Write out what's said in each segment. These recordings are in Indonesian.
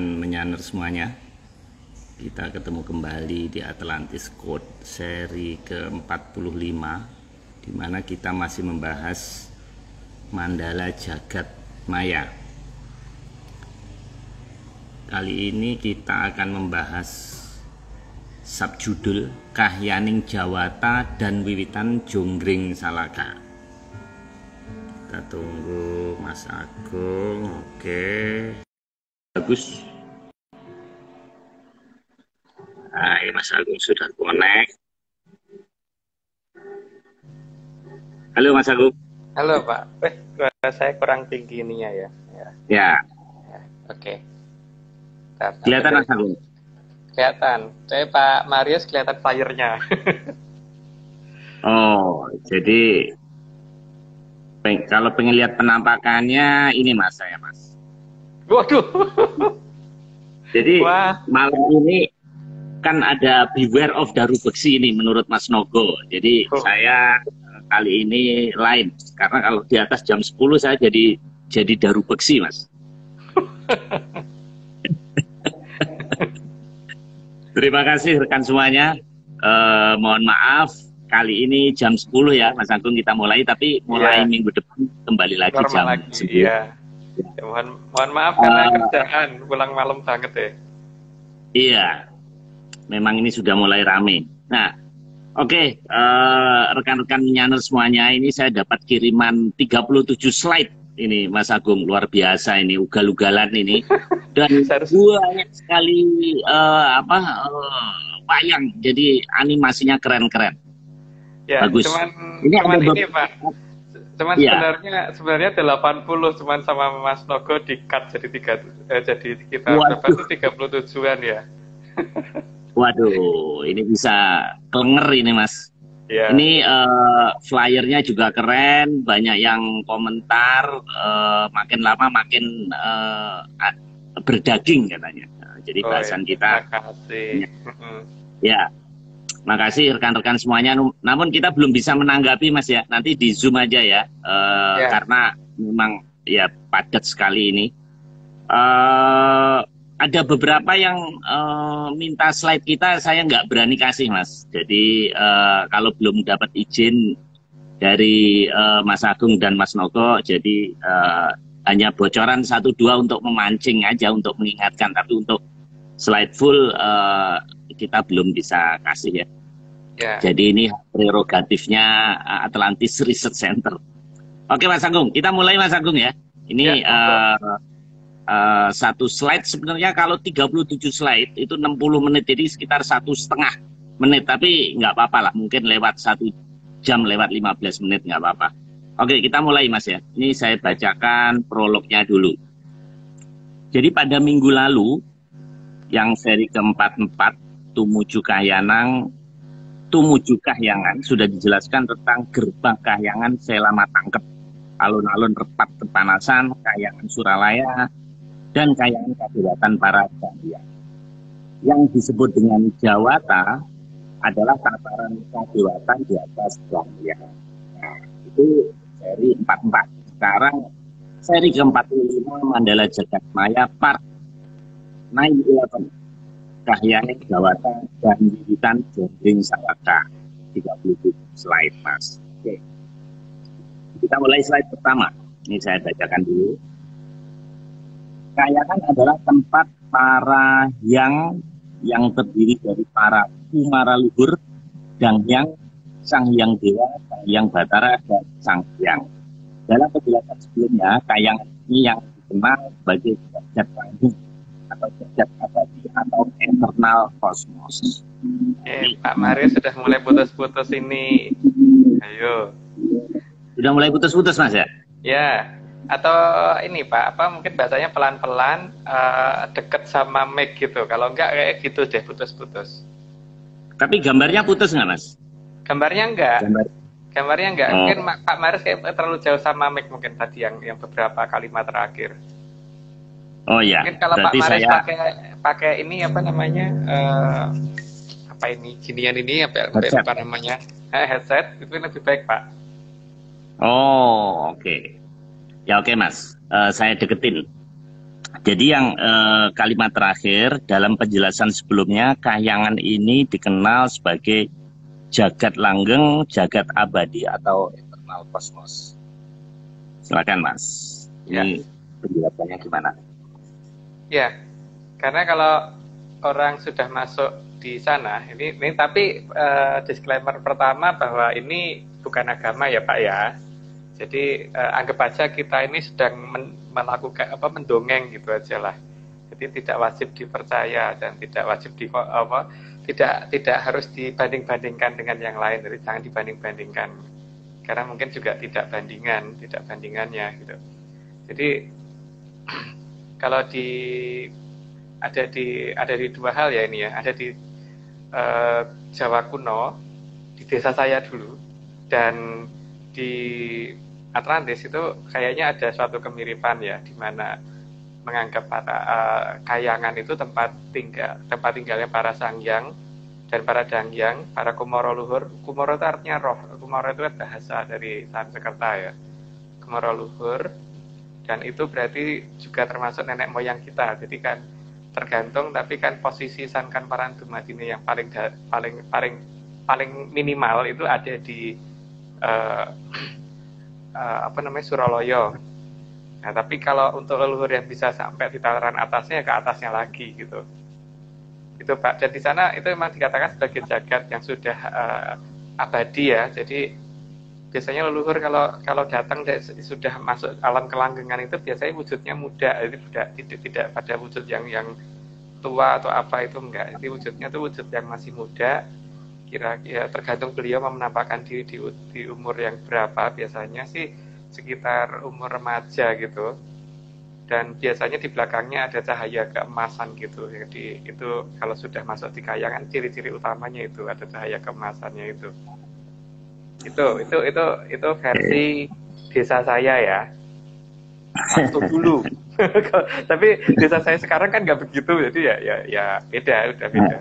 Menyaner semuanya, kita ketemu kembali di Atlantis Code seri ke-45, di mana kita masih membahas Mandala Jagat Maya. Kali ini kita akan membahas subjudul Kahyaning Jawata dan Wiwitan Jonggring Salaka. Kita tunggu Mas Agung. Oke, bagus. Hai, Mas Agung sudah connect. Halo Mas Agung. Halo Pak. Suara saya kurang tinggi ininya ya. Ya. Oke. Kelihatan Mas Agung? Kelihatan. Saya Pak Marius kelihatan flyernya. Oh, jadi kalau pengen lihat penampakannya ini Mas, saya Mas. Waduh. Jadi Wah. malam ini kan ada Beware of Daru Beksi ini menurut Mas Nogo. Jadi saya kali ini lain, karena kalau di atas jam 10 saya jadi Daru Beksi Mas. Terima kasih rekan semuanya. Mohon maaf kali ini jam 10 ya Mas Agung kita mulai, tapi mulai minggu depan kembali lagi normal jam lagi, 10. ya, mohon maaf karena kerjaan pulang malam banget ya. Iya, memang ini sudah mulai rame. Nah, oke, rekan-rekan menyaner semuanya, ini saya dapat kiriman 37 slide ini Mas Agung, luar biasa ini, ugal-ugalan ini. Dan banyak sekali wayang, jadi animasinya keren-keren. Ya, bagus. Cuman ini Pak. Cuman ya. sebenarnya 80 cuman sama Mas Nogo di-cut jadi kita berapa itu 37-an ya. Waduh, ini bisa kelenger ini Mas. Ya. Ini flyernya juga keren, banyak yang komentar, makin lama makin berdaging katanya. Jadi bahasan kita. Terima kasih. Ya, makasih rekan-rekan semuanya. Namun kita belum bisa menanggapi Mas ya. Nanti di Zoom aja ya, karena memang ya padat sekali ini. Ada beberapa yang minta slide kita, saya nggak berani kasih Mas. Jadi kalau belum dapat izin dari Mas Agung dan Mas Nogo, jadi hanya bocoran 1-2 untuk memancing aja, untuk mengingatkan. Tapi untuk slide full kita belum bisa kasih ya. Jadi ini prerogatifnya Atlantis Research Center. Oke Mas Agung, kita mulai Mas Agung ya. Ini satu slide sebenarnya kalau 37 slide itu 60 menit, jadi sekitar 1,5 menit, tapi nggak apa-apa lah, mungkin lewat 1 jam, lewat 15 menit nggak apa-apa. Oke, kita mulai Mas ya. Ini saya bacakan prolognya dulu. Jadi pada minggu lalu yang seri ke-44 Tumuju Kahyangan sudah dijelaskan tentang gerbang Kahyangan Selama Tangkep, alun-alun Repat Kepanasan, Kahyangan Suralaya, dan Kahyangan Kadewatan para Jaya. Yang disebut dengan Jawata adalah tataran kadewatan di atas Jaya. Nah, itu seri 44. Sekarang seri ke-45 Mandala Jagat Maya part 9/11. Kahyaning Jawata dan Wiwitan Jonggring Salaka. 37 slide Mas. Oke. Kita mulai slide pertama. Ini saya bacakan dulu. Kahyangan adalah tempat para yang terdiri dari para kumara luhur, Danghyang, Sang Hyang Dewa, Sang Hyang Batara, dan Sang Hyang. Dalam penjelasan sebelumnya, Kahyangan ini yang dikenal sebagai jagat langgeng atau jagat abadi atau eternal cosmos. Pak Marius sudah mulai putus-putus ini. Ayo. Sudah mulai putus-putus Mas ya? Ya. Atau ini Pak, mungkin bahasanya pelan-pelan deket sama mic gitu. Kalau enggak kayak gitu deh, putus-putus. Tapi gambarnya putus nggak Mas? Gambarnya enggak. Gambarnya enggak. Mungkin Pak Marius kayak terlalu jauh sama mic mungkin tadi yang beberapa kalimat terakhir. Oh ya. Mungkin kalau Pak Marius pakai ini apa namanya? Ginian ini apa namanya? Headset itu lebih baik Pak. Oh, oke. Ya oke Mas, saya deketin. Jadi yang kalimat terakhir dalam penjelasan sebelumnya, kahyangan ini dikenal sebagai jagat langgeng, jagat abadi atau eternal kosmos. Silakan Mas. Ya, Ini penjelasannya gimana? ya. Karena kalau orang sudah masuk di sana, ini tapi disclaimer pertama bahwa ini bukan agama ya Pak ya. Jadi anggap aja kita ini sedang melakukan mendongeng gitu aja lah. Jadi tidak wajib dipercaya dan tidak wajib tidak harus dibanding-bandingkan dengan yang lain. Jadi jangan dibanding-bandingkan. Karena mungkin juga tidak bandingannya gitu. Jadi kalau ada di dua hal ya ini ya, ada di Jawa kuno, di desa saya dulu, dan di Atlantis itu kayaknya ada suatu kemiripan ya, di mana menganggap kayangan itu tempat tinggalnya para sanghyang dan para dangyang, para kumoro luhur. Kumoro itu artinya roh. Kumoro itu bahasa dari Sanskerta ya. Kumoro luhur, dan itu berarti juga termasuk nenek moyang kita. Jadi kan tergantung, tapi kan posisi Sangkan Parandumadine yang paling minimal itu ada di Suraloyo. Nah, tapi kalau untuk leluhur yang bisa sampai di tataran atasnya, ke atasnya lagi gitu. Itu Pak. Dan di sana itu memang dikatakan sebagai jagat yang sudah abadi ya. Jadi biasanya leluhur kalau datang sudah masuk alam kelanggengan itu biasanya wujudnya muda. Jadi tidak pada wujud yang tua atau apa itu enggak. Jadi wujudnya itu wujud yang masih muda. Kira-kira tergantung beliau menampakkan diri di umur yang berapa, biasanya sih sekitar umur remaja gitu, dan biasanya di belakangnya ada cahaya keemasan gitu. Jadi itu kalau sudah masuk di kayangan, ciri-ciri utamanya itu ada cahaya keemasannya itu versi desa saya ya waktu dulu. Tapi desa saya sekarang kan nggak begitu, jadi ya beda, udah beda.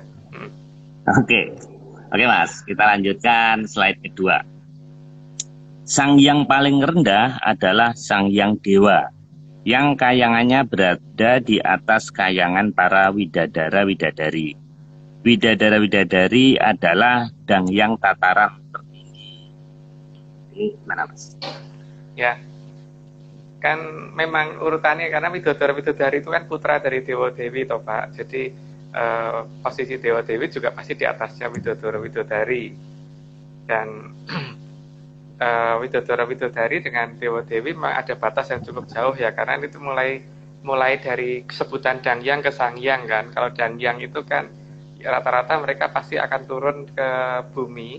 Oke Mas, kita lanjutkan slide kedua. Sang yang paling rendah adalah Sang Yang Dewa, yang kayangannya berada di atas kayangan para widadara-widadari. Widadara-widadari adalah dangyang tataran tertinggi. Ini gimana Mas? Ya, kan memang urutannya karena widadara-widadari itu kan putra dari Dewa Dewi toh Pak. Jadi posisi Dewa Dewi juga pasti di atasnya widadara-widadari. Dan widadara-widadari dengan Dewa Dewi memang ada batas yang cukup jauh ya, karena itu mulai dari sebutan dangyang ke sangyang kan. Kalau dangyang itu kan rata-rata mereka pasti akan turun ke bumi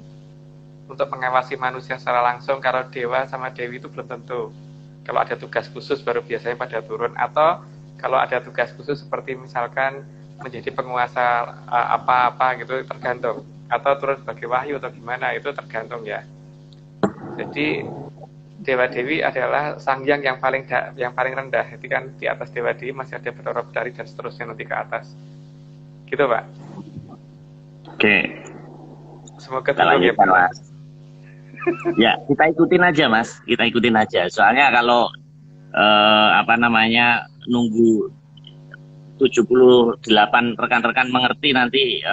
untuk mengawasi manusia secara langsung. Kalau dewa sama dewi itu belum tentu. Kalau ada tugas khusus baru biasanya pada turun, atau kalau ada tugas khusus seperti misalkan menjadi penguasa apa-apa gitu, tergantung, atau turun sebagai wahyu atau gimana, itu tergantung ya. Jadi Dewa Dewi adalah sangyang yang paling rendah. Jadi kan di atas Dewa Dewi masih ada Bathara Badari dan seterusnya nanti ke atas. Gitu Pak. Oke. Semoga terjawab ya Mas. Ya, kita ikutin aja Mas, kita ikutin aja. Soalnya kalau nunggu 78 rekan-rekan mengerti nanti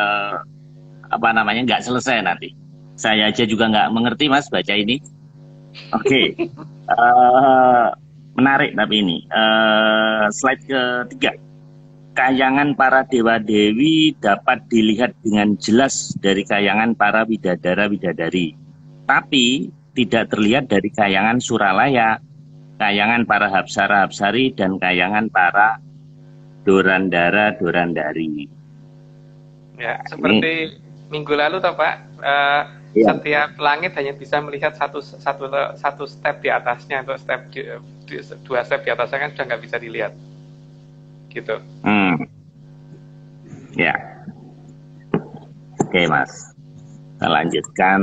nggak selesai nanti. Saya aja juga nggak mengerti Mas baca ini. Oke. Menarik tapi ini. Slide ketiga. Kayangan para dewa-dewi dapat dilihat dengan jelas dari kayangan para widadara-widadari. Tapi tidak terlihat dari kayangan Suralaya, kayangan para Hapsara-Hapsari, dan kayangan para Dorandara-Dorandari. Ya, seperti minggu lalu toh Pak, setiap langit hanya bisa melihat satu step di atasnya, atau dua step di atasnya kan sudah nggak bisa dilihat. Gitu. Ya. Oke Mas. Kita lanjutkan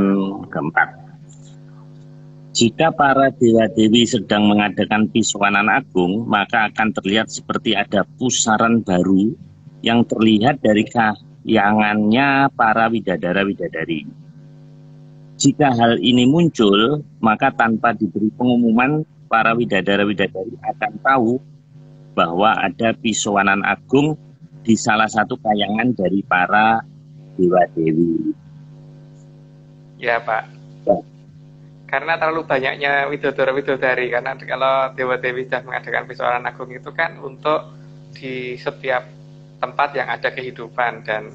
keempat. Jika para dewa-dewi sedang mengadakan pisuanan agung, maka akan terlihat seperti ada pusaran baru yang terlihat dari kayangannya para widadara-widadari. Jika hal ini muncul, maka tanpa diberi pengumuman, para widadara-widadari akan tahu bahwa ada Pisowanan Agung di salah satu kayangan dari para dewa-dewi. Ya, Pak. Ya. Karena terlalu banyaknya widodara-widodari, karena kalau dewa-dewi sudah mengadakan Pisowanan Agung itu kan untuk di setiap tempat yang ada kehidupan, dan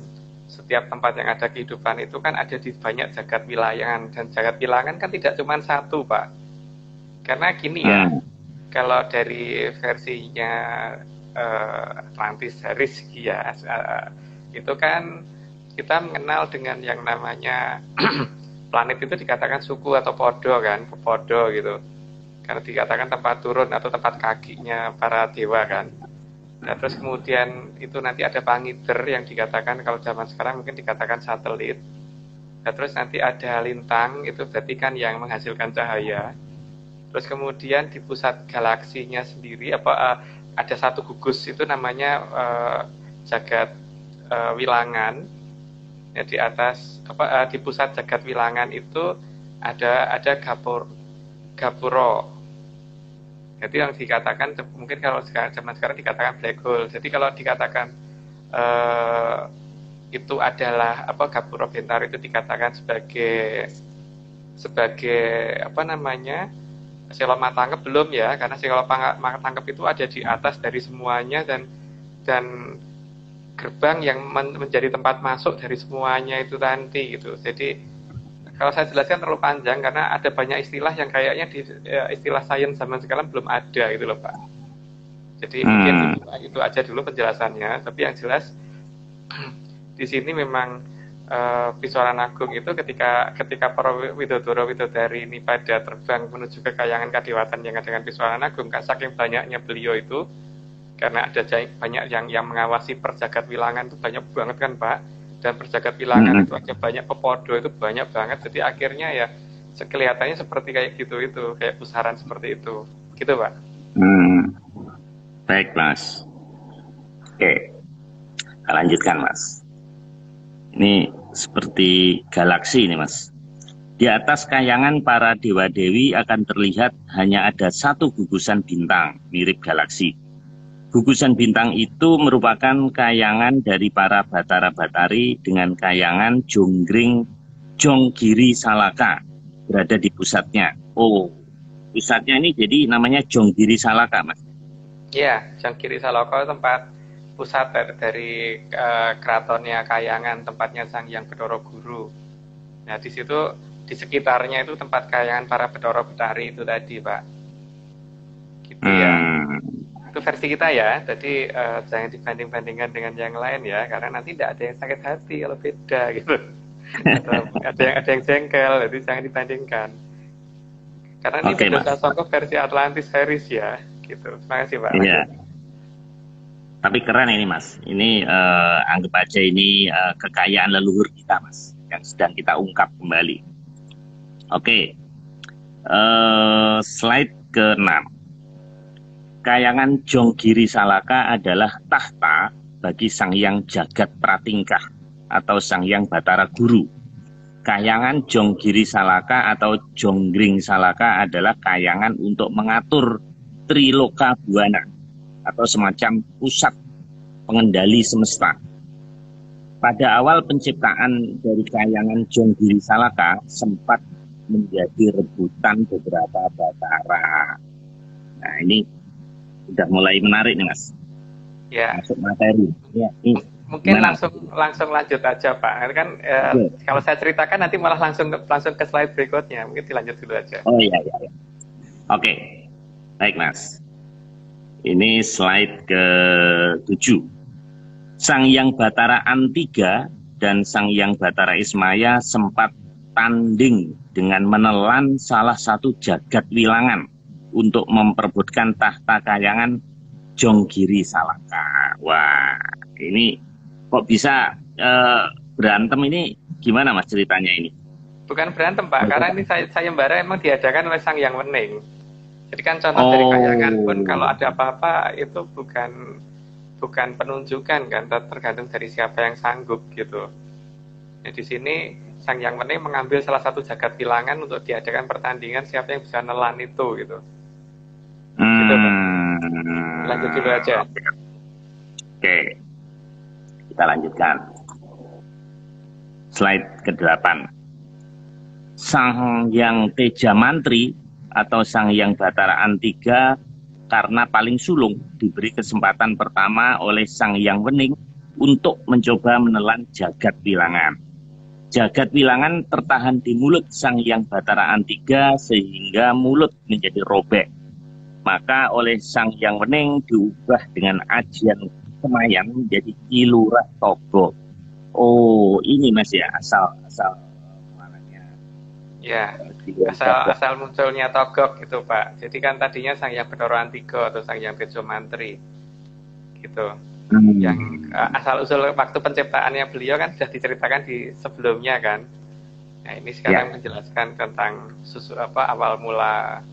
setiap tempat yang ada kehidupan itu kan ada di banyak jagat wilayangan, dan jagat wilayangan kan tidak cuma satu, Pak. Karena gini ya, kalau dari versinya Atlantis dari segi ya, itu kan kita mengenal dengan yang namanya planet itu dikatakan suku atau podo kan, podo gitu. Karena dikatakan tempat turun atau tempat kakinya para dewa kan. Nah, terus kemudian itu nanti ada pangiter yang dikatakan kalau zaman sekarang mungkin dikatakan satelit. Nah, terus nanti ada lintang, itu berarti kan yang menghasilkan cahaya. Terus kemudian di pusat galaksinya sendiri ada satu gugus itu namanya jagat wilangan. Ya, di atas di pusat jagat wilangan itu ada gapuro. Jadi yang dikatakan mungkin kalau zaman sekarang dikatakan black hole. Jadi kalau dikatakan itu adalah gapuro bentaro itu dikatakan sebagai apa namanya, Sela Matangkep belum ya, karena Sela Matangkep itu ada di atas dari semuanya, dan gerbang yang menjadi tempat masuk dari semuanya itu nanti gitu. Jadi kalau saya jelaskan terlalu panjang karena ada banyak istilah yang kayaknya istilah sains zaman sekarang belum ada gitu loh, Pak. Jadi mungkin itu aja dulu penjelasannya. Tapi yang jelas di sini memang Pisowanan Agung itu ketika para widodara-widodari ini pada terbang menuju ke kayangan kadewatan yang ada dengan Pisowanan Agung, kan saking banyaknya beliau itu, karena ada banyak yang mengawasi perjagat wilangan itu banyak banget kan, Pak, dan perjagat wilangan itu ada banyak pepodo itu banyak banget, jadi akhirnya ya kelihatannya seperti kayak gitu, itu kayak pusaran seperti itu gitu, Pak. Baik, Mas. Oke, lanjutkan, Mas. Ini seperti galaksi ini, Mas. Di atas kayangan para dewa-dewi akan terlihat hanya ada satu gugusan bintang mirip galaksi. Gugusan bintang itu merupakan kayangan dari para Batara-Batari dengan kayangan Jonggiri Salaka berada di pusatnya. Oh, pusatnya ini jadi namanya Jonggiri Salaka, Mas. Iya, Jonggiri Salaka tempat pusat dari keratonnya kayangan, tempatnya Sang Hyang Bathara Guru. Nah, di situ di sekitarnya itu tempat kayangan para Batara-Batari itu tadi, Pak. Gitu ya. Itu versi kita ya, jadi jangan dibanding-bandingkan dengan yang lain ya, karena nanti tidak ada yang sakit hati kalau beda gitu. ada yang jengkel, jadi jangan dibandingkan. Karena ini Medusa Songko versi Atlantis Harris ya, gitu. Terima kasih, Pak. Iya. Tapi keren ini, Mas. Ini anggap aja ini kekayaan leluhur kita, Mas, yang sedang kita ungkap kembali. Oke. Slide ke-6. Kayangan Jonggiri Salaka adalah tahta bagi Sang Hyang Jagat Pratingkah atau Sang Hyang Bathara Guru. Kayangan Jonggiri Salaka atau Jonggring Salaka adalah kayangan untuk mengatur Triloka Buana atau semacam pusat pengendali semesta. Pada awal penciptaan dari kayangan Jonggiri Salaka sempat menjadi rebutan beberapa Bathara. Nah, ini udah mulai menarik nih, Mas. Ya. Masuk materi. Ya, mungkin langsung lanjut aja, Pak. Kan kalau saya ceritakan nanti malah langsung ke slide berikutnya. Mungkin dilanjut dulu aja. Oh iya. Oke. Baik, Mas. Ini slide ke-7. Sang Hyang Bathara Antiga dan Sang Hyang Bathara Ismaya sempat tanding dengan menelan salah satu jagat wilangan untuk memperebutkan tahta kayangan Jonggiri Salaka. Wah, ini kok bisa berantem ini? Gimana, Mas, ceritanya ini? Bukan berantem, Pak, karena ini sayembara emang diadakan oleh Sang Hyang Wening. Jadi kan contoh dari kayangan pun kalau ada apa-apa itu bukan penunjukan kan, tergantung dari siapa yang sanggup gitu. Nah, di sini Sang Hyang Wening mengambil salah satu jagat wilangan untuk diadakan pertandingan siapa yang bisa nelan itu gitu. Gitu, Pak. Lanjut dulu aja. Oke, kita lanjutkan. Slide ke-8. Sang Hyang Teja Mantri atau Sang Hyang Batara Antiga karena paling sulung diberi kesempatan pertama oleh Sang Hyang Wening untuk mencoba menelan jagat wilangan. Jagat wilangan tertahan di mulut Sang Hyang Batara Antiga sehingga mulut menjadi robek. Maka oleh Sang Hyang Wening diubah dengan ajian Kemayan menjadi Kilurah Togo. Oh, ini Mas ya asal mananya. Ya, asal munculnya Togok gitu Pak. Jadi kan tadinya Sang Hyang Bathara Antiga atau Sang Hyang Teja Mantri gitu. Yang asal-usul waktu penciptaannya beliau kan sudah diceritakan di sebelumnya kan. Nah, ini sekarang menjelaskan tentang awal mula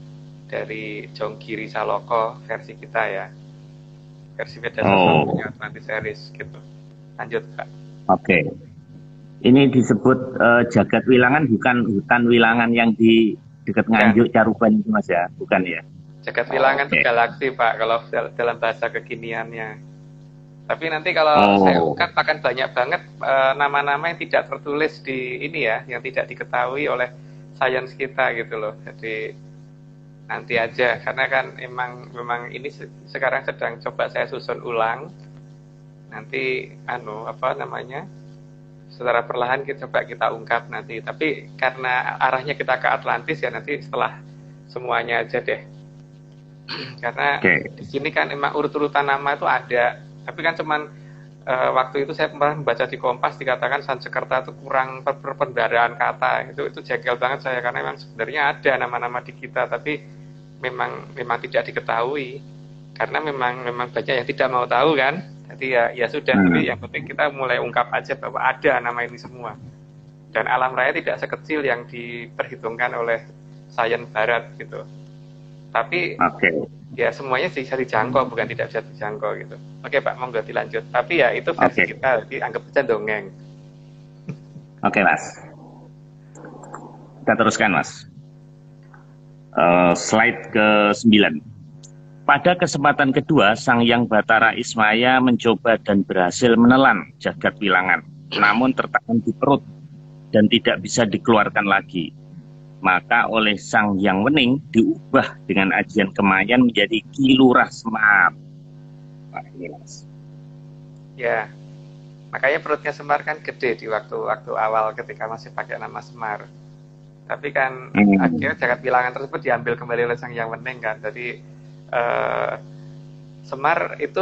dari Jonggiri Saloko versi kita ya. Versi Veda Sastra Atlantis Series gitu. Lanjut Pak. Oke. Ini disebut jagat wilangan, bukan hutan wilangan yang di dekat Nganjuk Caruban itu Mas ya, bukan ya? Jagat wilangan itu galaksi Pak kalau dalam bahasa kekiniannya. Tapi nanti kalau saya ungkap akan banyak banget nama-nama yang tidak tertulis di ini ya, yang tidak diketahui oleh sains kita gitu loh. Jadi nanti aja, karena kan memang ini sekarang sedang coba saya susun ulang. Nanti secara perlahan coba kita ungkap nanti. Tapi karena arahnya kita ke Atlantis ya nanti setelah semuanya aja deh. Karena di sini kan emang urut-urutan nama itu ada. Tapi kan cuman waktu itu saya pernah membaca di Kompas dikatakan Sansekerta itu kurang perbendaharaan kata. Itu jengkel banget saya karena memang sebenarnya ada nama-nama di kita tapi memang tidak diketahui. Karena memang banyak yang tidak mau tahu kan. Jadi ya sudah, tapi yang penting kita mulai ungkap aja bahwa ada nama ini semua. Dan alam raya tidak sekecil yang diperhitungkan oleh sains barat gitu. Tapi ya semuanya bisa dijangkau, bukan tidak bisa dijangkau gitu. Oke Pak, monggo dilanjut. Tapi ya itu versi kita, jadi anggap aja dongeng. Oke Mas. Kita teruskan Mas. Slide ke-9. Pada kesempatan kedua, Sang Hyang Batara Ismaya mencoba dan berhasil menelan jagat wilangan, namun tertahan di perut dan tidak bisa dikeluarkan lagi. Maka oleh Sang Hyang Wening diubah dengan ajian Kemayan menjadi Kilurah Semar. Nah, ini Mas. Ya, makanya perutnya Semar kan gede di waktu awal ketika masih pakai nama Semar. Tapi kan akhirnya jagat wilangan tersebut diambil kembali oleh Sang Hyang Wening kan. Jadi Semar itu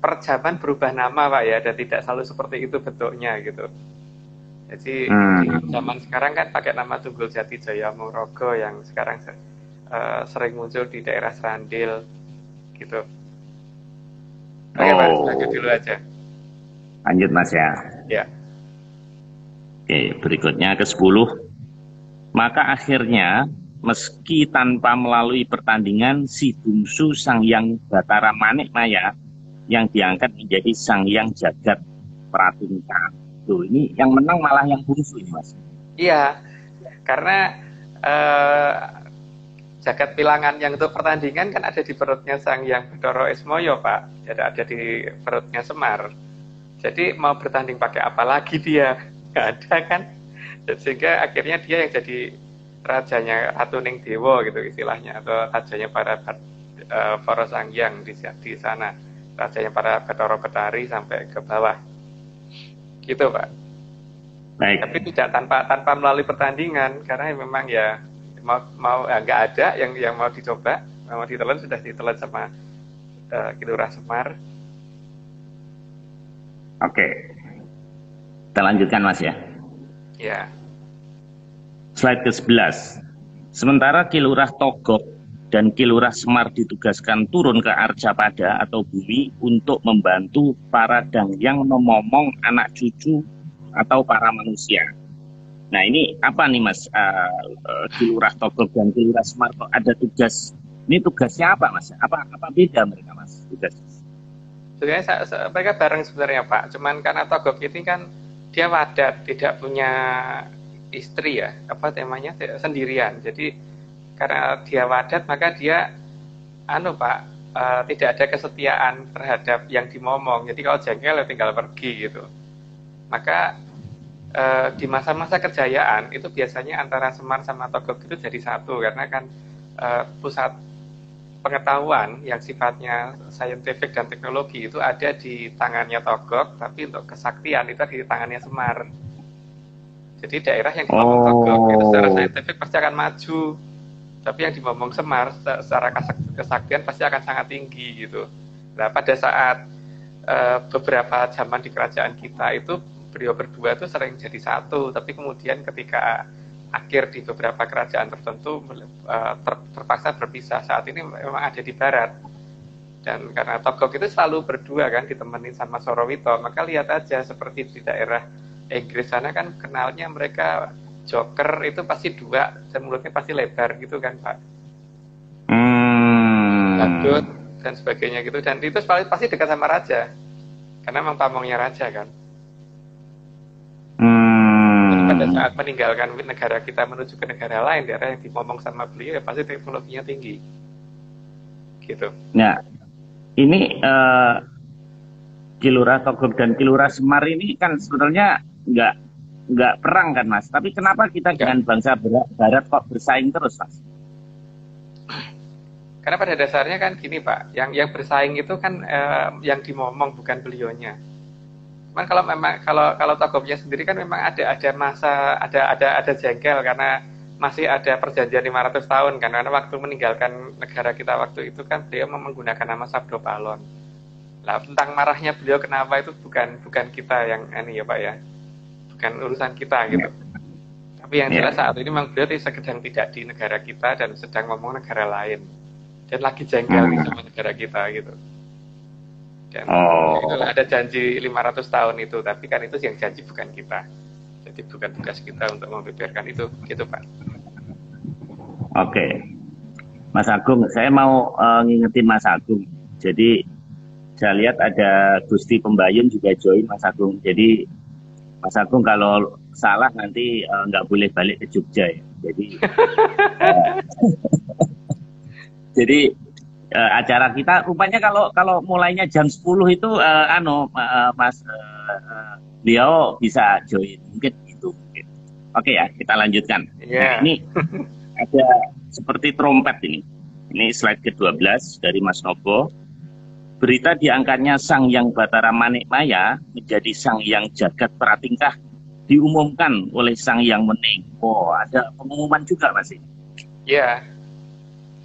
per zaman berubah nama Pak ya, dan tidak selalu seperti itu bentuknya gitu. Jadi di zaman sekarang kan pakai nama Tunggul Jati Jaya Morogo yang sekarang sering muncul di daerah Serandil gitu. Oke Pak, lanjut dulu aja. Lanjut Mas ya. Ya. Oke, berikutnya ke-10. Maka akhirnya meski tanpa melalui pertandingan, si bungsu Sang Hyang Batara Manikmaya yang diangkat menjadi Sang Hyang Jagat Pratingka. Tuh, ini yang menang malah yang bungsu ini Mas. Iya, karena jagat wilangan yang untuk pertandingan kan ada di perutnya Sang Hyang Bathara Ismaya Pak. Jadi ada di perutnya Semar. Jadi mau bertanding pakai apa lagi dia? Nggak ada kan? Sehingga akhirnya dia yang jadi rajanya Atuning Dewa gitu istilahnya, atau rajanya para Sanghyang di sana, rajanya para Bathara Betari sampai ke bawah gitu Pak. Baik. Tapi tidak tanpa melalui pertandingan, karena memang ya mau nggak ada yang mau dicoba, mau ditelan sudah ditelan sama Kilurah Semar. Oke, kita lanjutkan Mas ya. Ya. Slide ke-11. Sementara Kilurah Togok dan Kilurah Semar ditugaskan turun ke Arjapada atau bumi untuk membantu para dangyang memomong anak cucu atau para manusia. Nah ini apa nih Mas, Kilurah Togok dan Kilurah Semar ada tugas, ini tugasnya apa Mas? Apa beda mereka Mas tugas? Sebenarnya mereka bareng sebenarnya Pak, cuman karena Togok ini kan dia wadat, tidak punya istri ya, sendirian. Jadi karena dia wadat maka dia Pak tidak ada kesetiaan terhadap yang dimomong. Jadi kalau jengkel ya tinggal pergi gitu. Maka di masa-masa kejayaan itu biasanya antara Semar sama Togog itu jadi satu, karena kan pusat pengetahuan yang sifatnya scientific dan teknologi itu ada di tangannya Togog, tapi untuk kesaktian itu ada di tangannya Semar. Jadi daerah yang dimomong Togog itu secara saintifik pasti akan maju, tapi yang dimomong Semar secara kesaktian pasti akan sangat tinggi gitu. Nah pada saat beberapa zaman di kerajaan kita itu beliau berdua itu sering jadi satu, tapi kemudian ketika akhir di beberapa kerajaan tertentu terpaksa berpisah. Saat ini memang ada di barat, dan karena Togog itu selalu berdua kan, ditemenin sama Sorowito, maka lihat aja seperti di daerah Inggris sana kan kenalnya mereka joker itu pasti dua dan mulutnya pasti lebar gitu kan Pak, badut dan sebagainya gitu, dan itu pasti dekat sama raja karena memang pamongnya raja kan. Pada saat meninggalkan negara kita menuju ke negara lain, daerah yang dimomong sama beliau ya pasti teknologinya tinggi gitu. Nah ini Kilura Togog dan Kilura Semar ini kan sebetulnya nggak perang kan Mas, tapi kenapa kita dengan bangsa barat kok bersaing terus Mas? Karena pada dasarnya kan gini Pak, yang bersaing itu kan yang dimomong bukan beliaunya. Cuman kalau memang kalau Togognya sendiri kan memang ada masa ada jengkel karena masih ada perjanjian 500 tahun kan, karena waktu meninggalkan negara kita waktu itu kan beliau menggunakan nama Sabdo Palon. Lah tentang marahnya beliau kenapa itu bukan kita yang ini ya Pak ya, bukan urusan kita gitu. Tapi yang jelas saat ini memang beliau sedang tidak di negara kita dan sedang ngomong negara lain dan lagi jengkel sama negara kita gitu. Dan itulah ada janji 500 tahun itu, tapi kan itu yang janji bukan kita. Jadi bukan tugas kita untuk membeberkan itu, gitu Pak. Oke, Mas Agung, saya mau ngingetin Mas Agung. Jadi saya lihat ada Gusti Pembayun juga join Mas Agung. Jadi Mas Agung kalau salah nanti nggak boleh balik ke Jogja ya. Jadi acara kita rupanya kalau mulainya jam 10 itu Mas beliau bisa join mungkin itu mungkin. Oke ya, kita lanjutkan. Nah, ini ada seperti trompet ini. Ini slide ke-12 dari Mas Novo. Berita diangkatnya Sang Hyang Batara Manikmaya menjadi Sang Hyang Jagat Pratingkah diumumkan oleh Sang Hyang Wening. Oh, ada pengumuman juga Mas ini. Iya.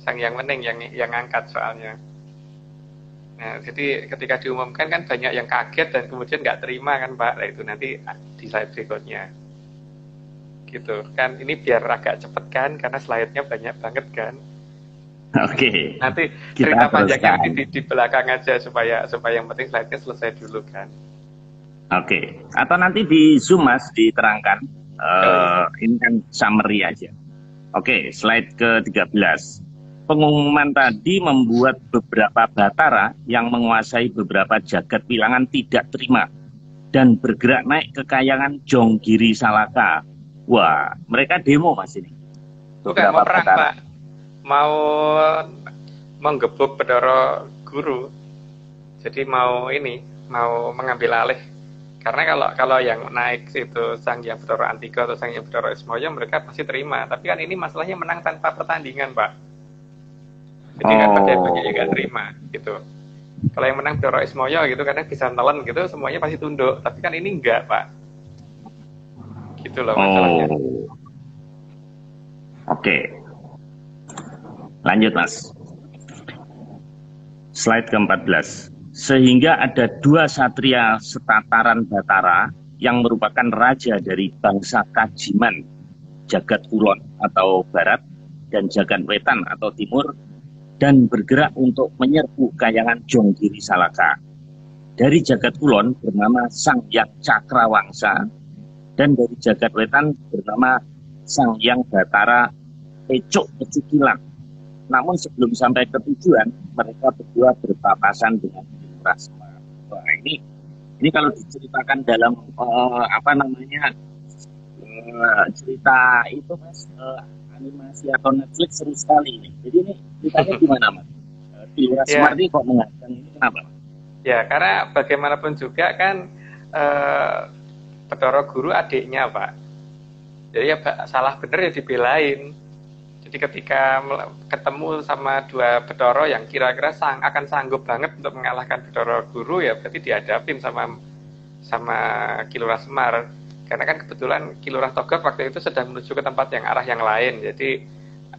Sang Hyang Wening yang angkat soalnya. Nah, jadi ketika diumumkan kan banyak yang kaget dan kemudian nggak terima kan Pak. Nah, itu nanti di slide berikutnya. Gitu kan, ini biar agak cepet kan karena slide-nya banyak banget kan. Oke. Nanti cerita panjangnya di belakang aja supaya yang penting slide-nya selesai dulu kan. Oke. Atau nanti di Zoom Mas diterangkan. Ini kan summary aja. Oke, slide ke-13. Pengumuman tadi membuat beberapa batara yang menguasai beberapa jagat wilangan tidak terima dan bergerak naik ke kayangan Jonggiri Salaka. Wah, mereka demo Mas ini. Bukan mau perang Pak, mau menggebuk Bedoro Guru. Jadi mau mengambil alih. Karena kalau yang naik itu Sang Hyang Bedoro Antigo atau Sang Hyang Bedoro Ismoyo mereka pasti terima. Tapi kan ini masalahnya menang tanpa pertandingan Pak. Jadi kan pada banyak yang nggak terima gitu. Kalau yang menang Bedoro Ismoyo gitu karena bisa nelen gitu semuanya pasti tunduk. Tapi kan ini enggak Pak. Gitu loh masalahnya. Oke. Lanjut Mas. Slide ke-14. Sehingga ada dua satria setataran Batara yang merupakan raja dari bangsa Kajiman, Jagat Kulon atau Barat, dan Jagat Wetan atau Timur, dan bergerak untuk menyerbu kayangan Jonggiri Salaka. Dari Jagat Kulon bernama Sang Hyang Cakrawangsa, dan dari Jagat Wetan bernama Sang Hyang Batara Ecuk Pecukilan. Namun sebelum sampai ke tujuan, mereka berdua berpapasan dengan Kilura Semar. Wah, ini kalau diceritakan dalam cerita itu Mas, animasi atau Netflix seru sekali nih. Jadi ini ceritanya gimana Mas? Kilurah Semar Ya, ini kok mengatakan ini kenapa? ya karena bagaimanapun juga kan eh, Bathara Guru adiknya Pak. Jadi ya salah bener ya dibelain. Jadi ketika ketemu sama dua Bathara yang kira-kira akan sanggup banget untuk mengalahkan Bathara Guru, ya berarti dihadapin sama sama Kilurah Semar. Karena kan kebetulan Kilurah Togog waktu itu sedang menuju ke tempat yang arah yang lain. Jadi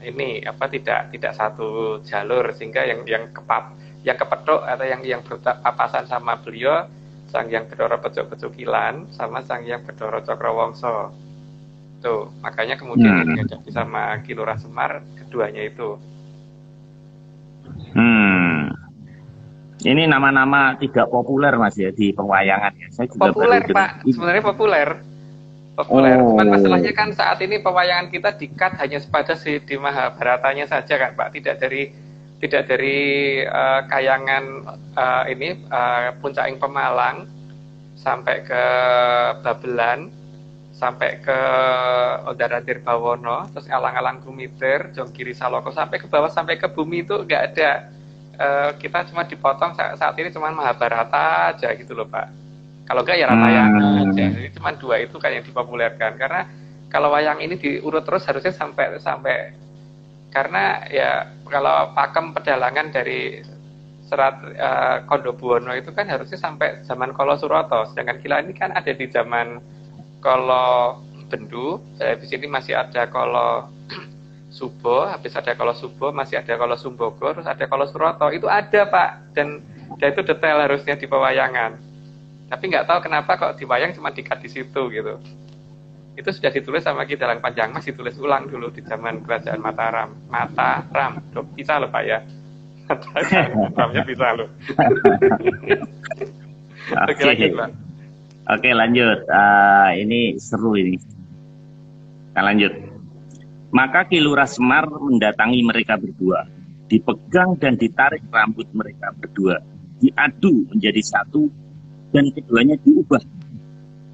ini apa tidak satu jalur, sehingga yang kepethuk atau yang berpapasan sama beliau Sang Hyang Bathara Pecuk-Pecukilan sama Sang Hyang Bathara Cakrawangsa. Tuh, makanya kemudian yang dihadapi sama Kilurah Semar keduanya itu. Ini nama-nama tidak populer Mas ya di pewayangan ya. Saya juga Populer baru Pak, dengar. sebenarnya populer. Populer. Cuman Oh. masalahnya kan saat ini pewayangan kita di-cut hanya sepada di Mahabharatanya saja kan Pak, tidak dari kayangan Puncaking Pemalang sampai ke Babelan, sampai ke Ondaratir Bawono, terus alang-alang Gumitir, Jonggiri Saloko, sampai ke bawah sampai ke bumi itu nggak ada. Kita cuma dipotong saat ini cuma Mahabharata aja gitu loh Pak. Kalau enggak ya Ramayana aja. Jadi cuma dua itu kan yang dipopulerkan. Karena kalau wayang ini diurut terus harusnya sampai karena ya kalau pakem pedalangan dari serat Kondobuwono itu kan harusnya sampai zaman Kala Surata. Sedangkan Kila ini kan ada di zaman Kala Bendu. Di sini masih ada Kala Subo, habis ada Kala Subo, masih ada Kala Sumbogo, terus ada Kala Surata. Itu ada Pak, dan itu detail harusnya di pewayangan. Tapi nggak tahu kenapa kok di wayang cuma di-cut di situ gitu. Itu sudah ditulis sama Ki Dalang Panjang Mas, ditulis ulang dulu di zaman Kerajaan Mataram. Bisa loh Pak ya. Mataramnya bisa loh. Oke, lagi, Pak. Oke, lanjut. Ini seru ini. Kita lanjut. Maka Kilurah Semar mendatangi mereka berdua, dipegang dan ditarik rambut mereka berdua, diadu menjadi satu, dan keduanya diubah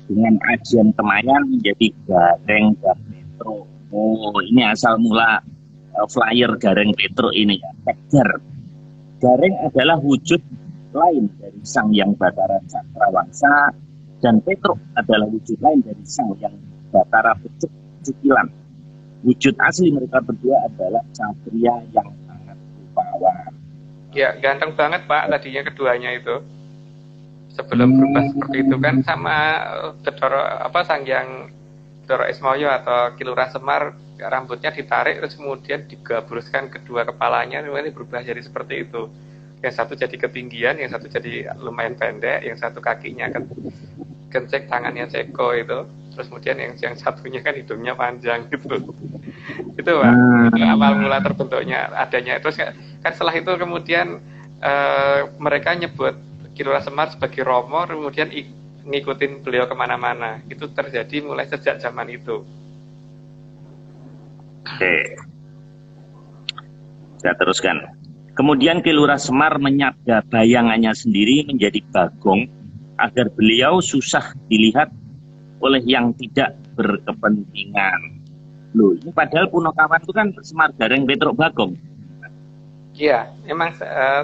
dengan ajian Kemayan menjadi Gareng dan Petro. Oh, ini asal mula flyer Gareng Petro ini ya. Gareng adalah wujud lain dari Sang Hyang Bathara Cakrawangsa, dan Petro adalah wujud lain dari Sang Hyang Bathara Pecuk-Pecukilan. Wujud asli mereka berdua adalah satria yang sangat rupawan. Ya, ganteng banget Pak tadinya keduanya itu. Sebelum berubah seperti itu kan sama Sang Hyang Bathara Ismaya atau Kilurah Semar, rambutnya ditarik terus kemudian digabruskan kedua kepalanya, ini berubah jadi seperti itu. Yang satu jadi ketinggian, yang satu jadi lumayan pendek, yang satu kakinya kencek, tangannya ceko itu. Terus kemudian yang satunya kan hidungnya panjang gitu. Itu Pak, itu awal mula terbentuknya adanya. Terus kan setelah itu kemudian mereka nyebut Kilurah Semar sebagai Romo, kemudian ngikutin beliau kemana-mana. Itu terjadi mulai sejak zaman itu. Oke. Saya teruskan. Kemudian Kilurah Semar menyabda bayangannya sendiri menjadi Bagong agar beliau susah dilihat oleh yang tidak berkepentingan. Loh, ini padahal Punokawan itu kan Semar Gareng Petruk Bagong. Iya, emang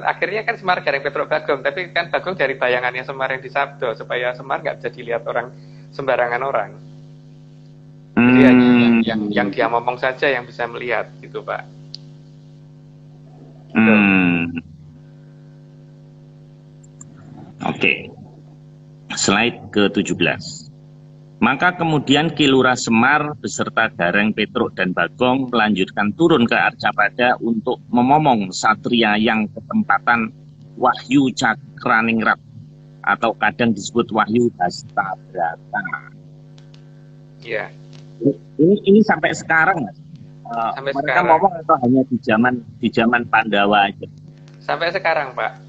akhirnya kan Semar Gareng Petruk Bagong, tapi kan Bagong dari bayangannya Semar yang disabdo, supaya Semar nggak bisa dilihat orang sembarangan orang. Jadi hanya yang dia ngomong saja yang bisa melihat, gitu Pak. Gitu. Oke. Slide ke-17. Maka kemudian Kilurah Semar beserta Gareng Petruk dan Bagong melanjutkan turun ke Arcapada untuk memomong satria yang ketempatan Wahyu Cakraningrat atau kadang disebut Wahyu Hastabrata. Iya. Ini sampai sekarang Mas? Sampai mereka sekarang. ngomong atau hanya di zaman Pandawa aja? Sampai sekarang Pak.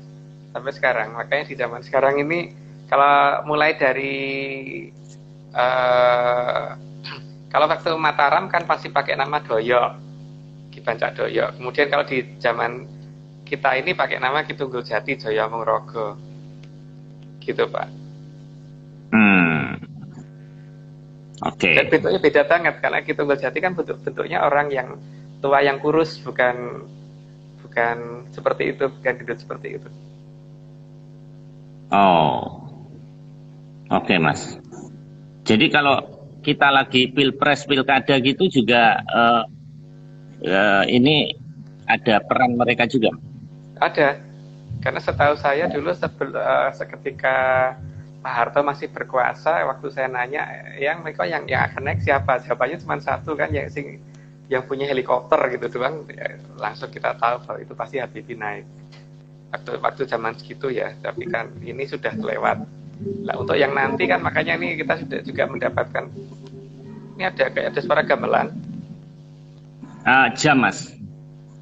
Sampai sekarang. Makanya di zaman sekarang ini kalau mulai dari kalau waktu Mataram kan pasti pakai nama Doyok, Ki Bancak Doyok. Kemudian kalau di zaman kita ini pakai nama Ki Tunggul Jati Jaya Mungrogo, gitu Pak. Oke. Dan bentuknya beda banget karena Ki Tunggul Jati kan bentuknya orang yang tua yang kurus, bukan bukan seperti itu, bukan gendut seperti itu. Oh, oke Mas. Jadi kalau kita lagi pilpres pilkada gitu juga ini ada peran mereka juga. Ada, karena setahu saya dulu seketika Pak Harto masih berkuasa, waktu saya nanya yang mereka yang akan naik siapa, jawabannya cuma satu kan, yang punya helikopter gitu doang, ya, langsung kita tahu bahwa itu pasti Habibie naik waktu zaman segitu ya. Tapi kan ini sudah lewat. Nah, untuk yang nanti kan makanya ini kita sudah juga mendapatkan, ini ada suara gamelan. Jam Mas,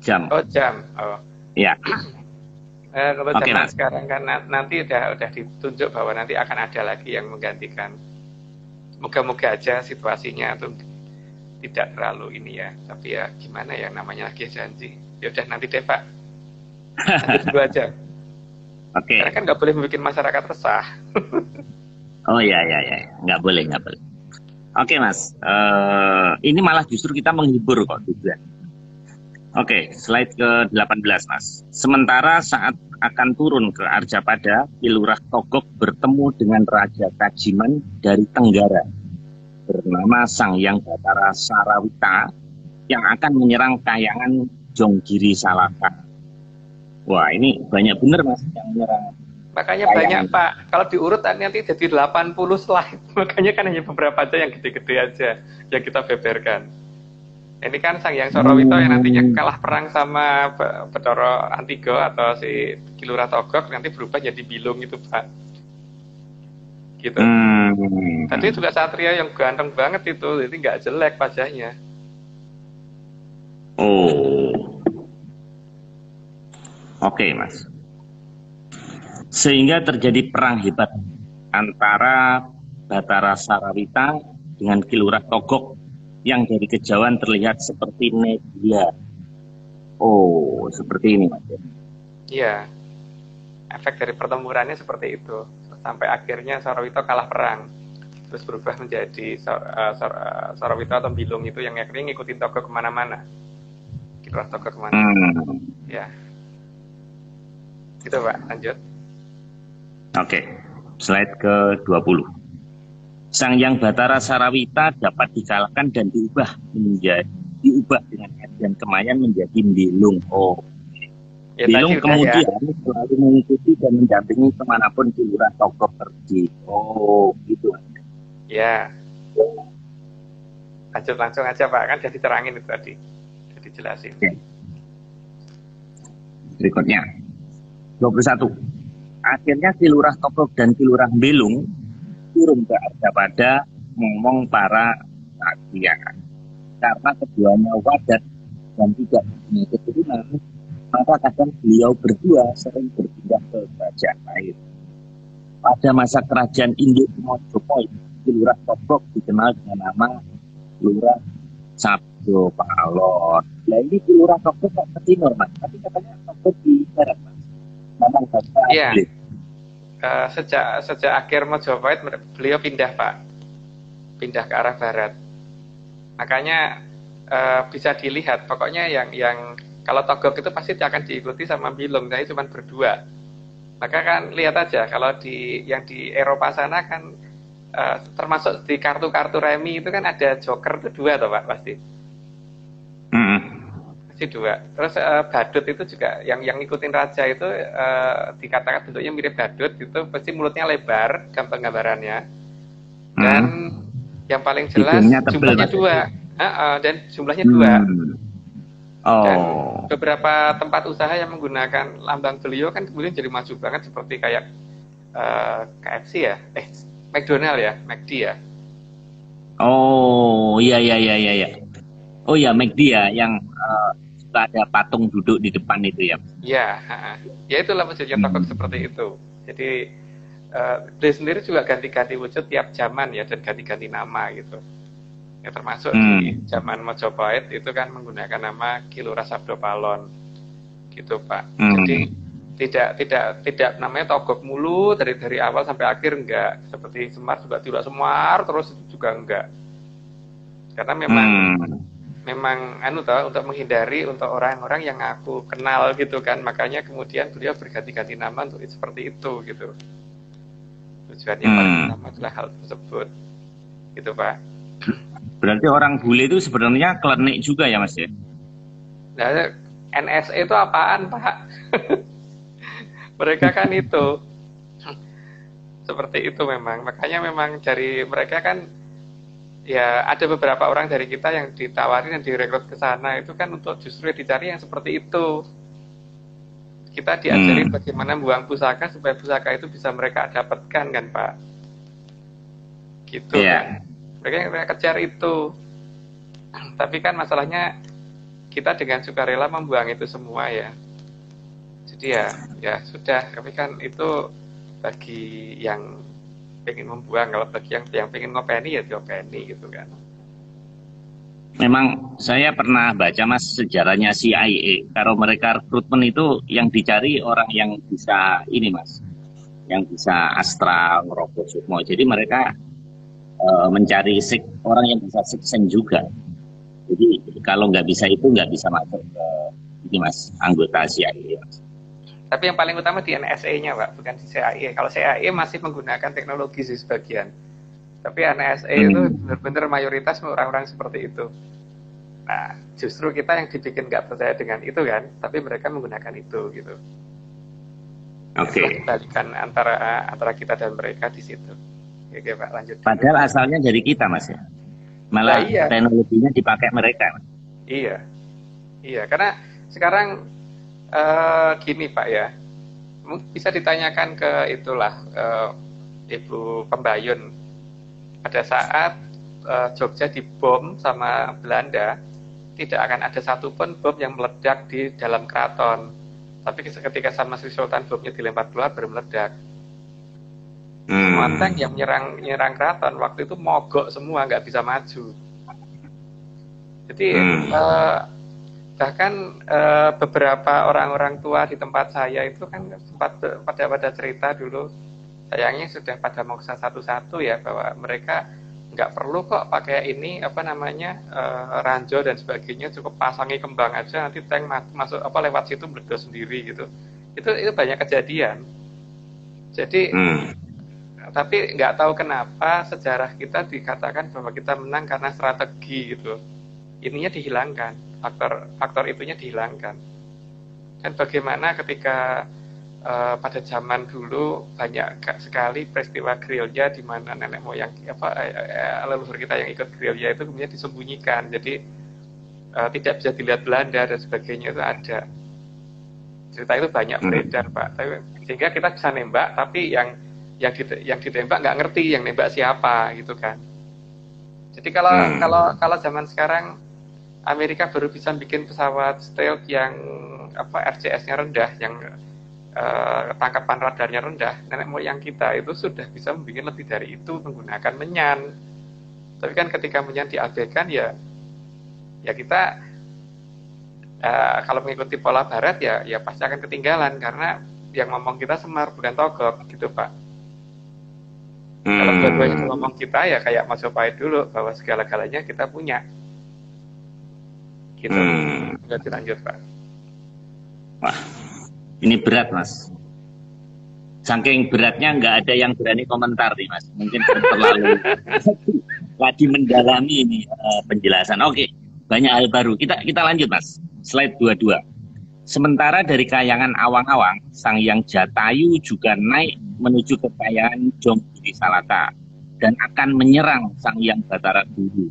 jam. Oh, jam. Oh Ya. kalau Oke, zaman Mas. sekarang kan nanti udah ditunjuk bahwa nanti akan ada lagi yang menggantikan. Moga-moga aja situasinya tuh tidak terlalu ini ya, tapi ya gimana ya, namanya lagi janji. Ya udah nanti deh Pak, nanti dulu aja. Oke. Karena kan nggak boleh membuat masyarakat resah. Oh ya, nggak boleh. Oke Mas, ini malah justru kita menghibur kok juga. Oke, slide ke-18 Mas. Sementara saat akan turun ke Arjapada, Kilurah Togog bertemu dengan Raja Kajiman dari Tenggara bernama Sangyang Bathara Sarawita yang akan menyerang Kahyangan Jonggiri Salaka. Wah, ini banyak bener Mas yang menyerang. Makanya banyak Pak, kalau diurut nanti jadi 80 slide. Makanya kan hanya beberapa aja yang gede-gede aja yang kita beberkan. Ini kan Sangyang Sarawita yang nantinya kalah perang sama Bathara Antigo atau si Kilurah Togog, nanti berubah jadi Bilung itu Pak. Gitu. Tadi juga Satria yang ganteng banget itu, jadi nggak jelek wajahnya. Oh, oke Mas. Sehingga terjadi perang hebat antara Bathara Sarawita dengan Kilurah Togog yang dari kejauhan terlihat seperti nebula. Oh, seperti ini Mas. Iya. Efek dari pertempurannya seperti itu. Sampai akhirnya Sarawita kalah perang. Terus berubah menjadi Sarawita atau Bilung itu yang akhirnya ngikutin Togog kemana-mana. Kilurah Togog kemana-mana. Ya. Gitu Pak, lanjut. Oke, slide ke-20. Sangyang Bathara Sarawita dapat dikalahkan dan diubah dengan Edian Kemayan menjadi Bilung. Oh, ya, Bilung kemudian ya. selalu mengikuti dan mendampingi kemanapun Kilurah Togog pergi. Oh, gitu. Ya. Lanjut langsung aja Pak, kan sudah diterangin itu tadi, sudah dijelasin. Oke. Berikutnya, 21. Akhirnya Kilurah Togog dan Kilurah Bilung turun ke Arjapada ngomong para Satria. Karena keduanya wadat dan tidak punya keturunan, maka kadang beliau berdua sering berpindah ke kerajaan lain. Pada masa kerajaan induk Mojopahit, Kilurah Togog dikenal dengan nama Kilurah Sabdo Palon. Nah ini Kilurah Togog kok ke timur Mas, tapi katanya Togog di barat Mas. Memang Iya. Sejak akhir Mojopahit beliau pindah Pak, pindah ke arah barat. Makanya bisa dilihat pokoknya yang kalau Togog itu pasti akan diikuti sama Bilung, jadi cuma berdua. Maka kan lihat aja kalau yang di Eropa sana kan termasuk di kartu-kartu remi itu kan ada joker itu 2 toh Pak pasti. Pasti 2. Terus badut itu juga yang ngikutin raja itu dikatakan bentuknya mirip badut itu pasti mulutnya lebar, gampang gambarannya. Dan yang paling jelas jumlahnya 2. Dan jumlahnya 2. Dan beberapa tempat usaha yang menggunakan lambang beliau kan kemudian jadi maju banget seperti kayak KFC ya, McDonald ya, McD ya. Oh iya. Oh ya McD ya yang suka ada patung duduk di depan itu ya. Iya, ya itulah wujudnya Togog seperti itu. Jadi dia sendiri juga ganti-ganti wujud tiap zaman ya dan ganti-ganti nama gitu. Ya termasuk di zaman Mojopahit itu kan menggunakan nama Kilurah Sabdo Palon gitu Pak. Jadi tidak namanya Togog mulu dari awal sampai akhir enggak, seperti Semar juga tidak Semar terus juga enggak, karena memang memang untuk menghindari untuk orang-orang yang aku kenal gitu kan, makanya kemudian beliau berganti-ganti nama untuk seperti itu gitu. Tujuannya paling utama adalah hal tersebut gitu Pak. Berarti orang bule itu sebenarnya klenik juga ya Mas ya? Nah, NSA itu apaan Pak? Mereka kan itu seperti itu memang, makanya memang dari mereka kan ya ada beberapa orang dari kita yang ditawarin dan direkrut ke sana itu kan untuk justru dicari yang seperti itu. Kita diajari bagaimana buang pusaka supaya pusaka itu bisa mereka dapatkan kan Pak. Gitu kan. Mereka kejar itu. Tapi kan masalahnya kita dengan sukarela membuang itu semua ya. Jadi ya sudah, tapi kan itu bagi yang pengen membuang, kalau bagi yang pengen ngopeni ya diopeni gitu kan. Memang saya pernah baca Mas sejarahnya CIA. Kalau mereka rekrutmen itu yang dicari orang yang bisa ini Mas, yang bisa astral, ngerokok sukmo. Jadi mereka mencari orang yang bisa siksen juga. Jadi kalau nggak bisa itu nggak bisa masuk ke ini Mas, anggota CIA Mas. Tapi yang paling utama di NSA-nya Pak, bukan di CIA. Kalau CIA masih menggunakan teknologi sih sebagian. Tapi NSA itu benar-benar mayoritas orang-orang seperti itu. Nah, justru kita yang dibikin nggak percaya dengan itu kan, tapi mereka menggunakan itu gitu. Oke. Kebalikan antara kita dan mereka di situ. Oke Pak, lanjut. Padahal asalnya dari kita Mas ya. Malah iya. Teknologinya dipakai mereka. Iya, karena sekarang gini Pak ya, bisa ditanyakan ke itulah Ibu Pembayun pada saat Jogja dibom sama Belanda, tidak akan ada satupun bom yang meledak di dalam keraton. Tapi ketika sama Sri Sultan bomnya dilempar keluar baru meledak. Semua tank yang menyerang keraton waktu itu mogok semua, nggak bisa maju. Jadi bahkan beberapa orang-orang tua di tempat saya itu kan sempat pada cerita dulu, sayangnya sudah pada moksa satu-satu ya, bahwa mereka nggak perlu kok pakai ini ranjau dan sebagainya, cukup pasangi kembang aja, nanti tank masuk lewat situ meledos sendiri gitu. Itu banyak kejadian. Jadi tapi nggak tahu kenapa sejarah kita dikatakan bahwa kita menang karena strategi gitu. Ininya dihilangkan, faktor itunya dihilangkan. Dan bagaimana ketika pada zaman dulu banyak sekali peristiwa gerilya di mana nenek moyang leluhur kita yang ikut gerilya itu kemudian disembunyikan, jadi tidak bisa dilihat Belanda dan sebagainya, itu ada cerita itu banyak beredar Pak. Sehingga kita bisa nembak, tapi yang ditembak nggak ngerti yang nembak siapa gitu kan. Jadi kalau zaman sekarang Amerika baru bisa bikin pesawat stealth yang RCS-nya rendah, yang tangkapan radarnya rendah, nenek moyang kita itu sudah bisa membuat lebih dari itu menggunakan menyan. Tapi kan ketika menyan diabaikan ya kita kalau mengikuti pola barat ya pasti akan ketinggalan, karena yang ngomong kita Semar bukan Togok gitu Pak. Kalau dua-duanya ngomong kita ya kayak Mas Opait dulu, bahwa segala-galanya kita punya gitu. Lanjut Pak. Wah, ini berat Mas. Saking beratnya nggak ada yang berani komentar nih Mas. Mungkin terlalu lagi mendalami ini penjelasan. Oke, banyak hal baru. Kita lanjut Mas. Slide 22. Sementara dari Kahyangan Awang-Awang, Sang Hyang Jatayu juga naik menuju ke Kahyangan Jongbudi Salaka dan akan menyerang Sang Hyang Batara Guru.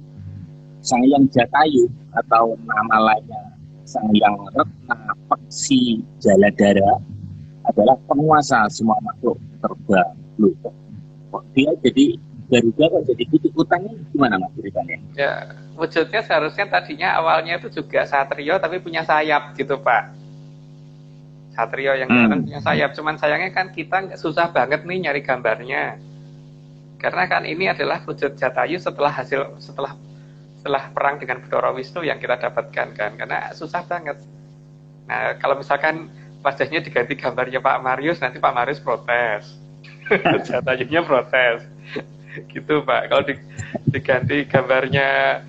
Sang Hyang Jatayu atau nama lainnya Sang Hyang Retna Peksi Jaladara adalah penguasa semua makhluk terbang. Kok dia jadi Garuda, kok jadi kutiputannya gimana Mas ceritanya? Ya, wujudnya seharusnya tadinya awalnya itu juga satrio tapi punya sayap gitu Pak. Satrio yang punya sayap, cuman sayangnya kan kita susah banget nih nyari gambarnya. Karena kan ini adalah wujud Jatayu setelah perang dengan Bathara Wisnu yang kita dapatkan kan, karena susah banget. Nah, kalau misalkan wajahnya diganti gambarnya Pak Marius, nanti Pak Marius protes. Jatayunya protes. Gitu Pak. Kalau diganti gambarnya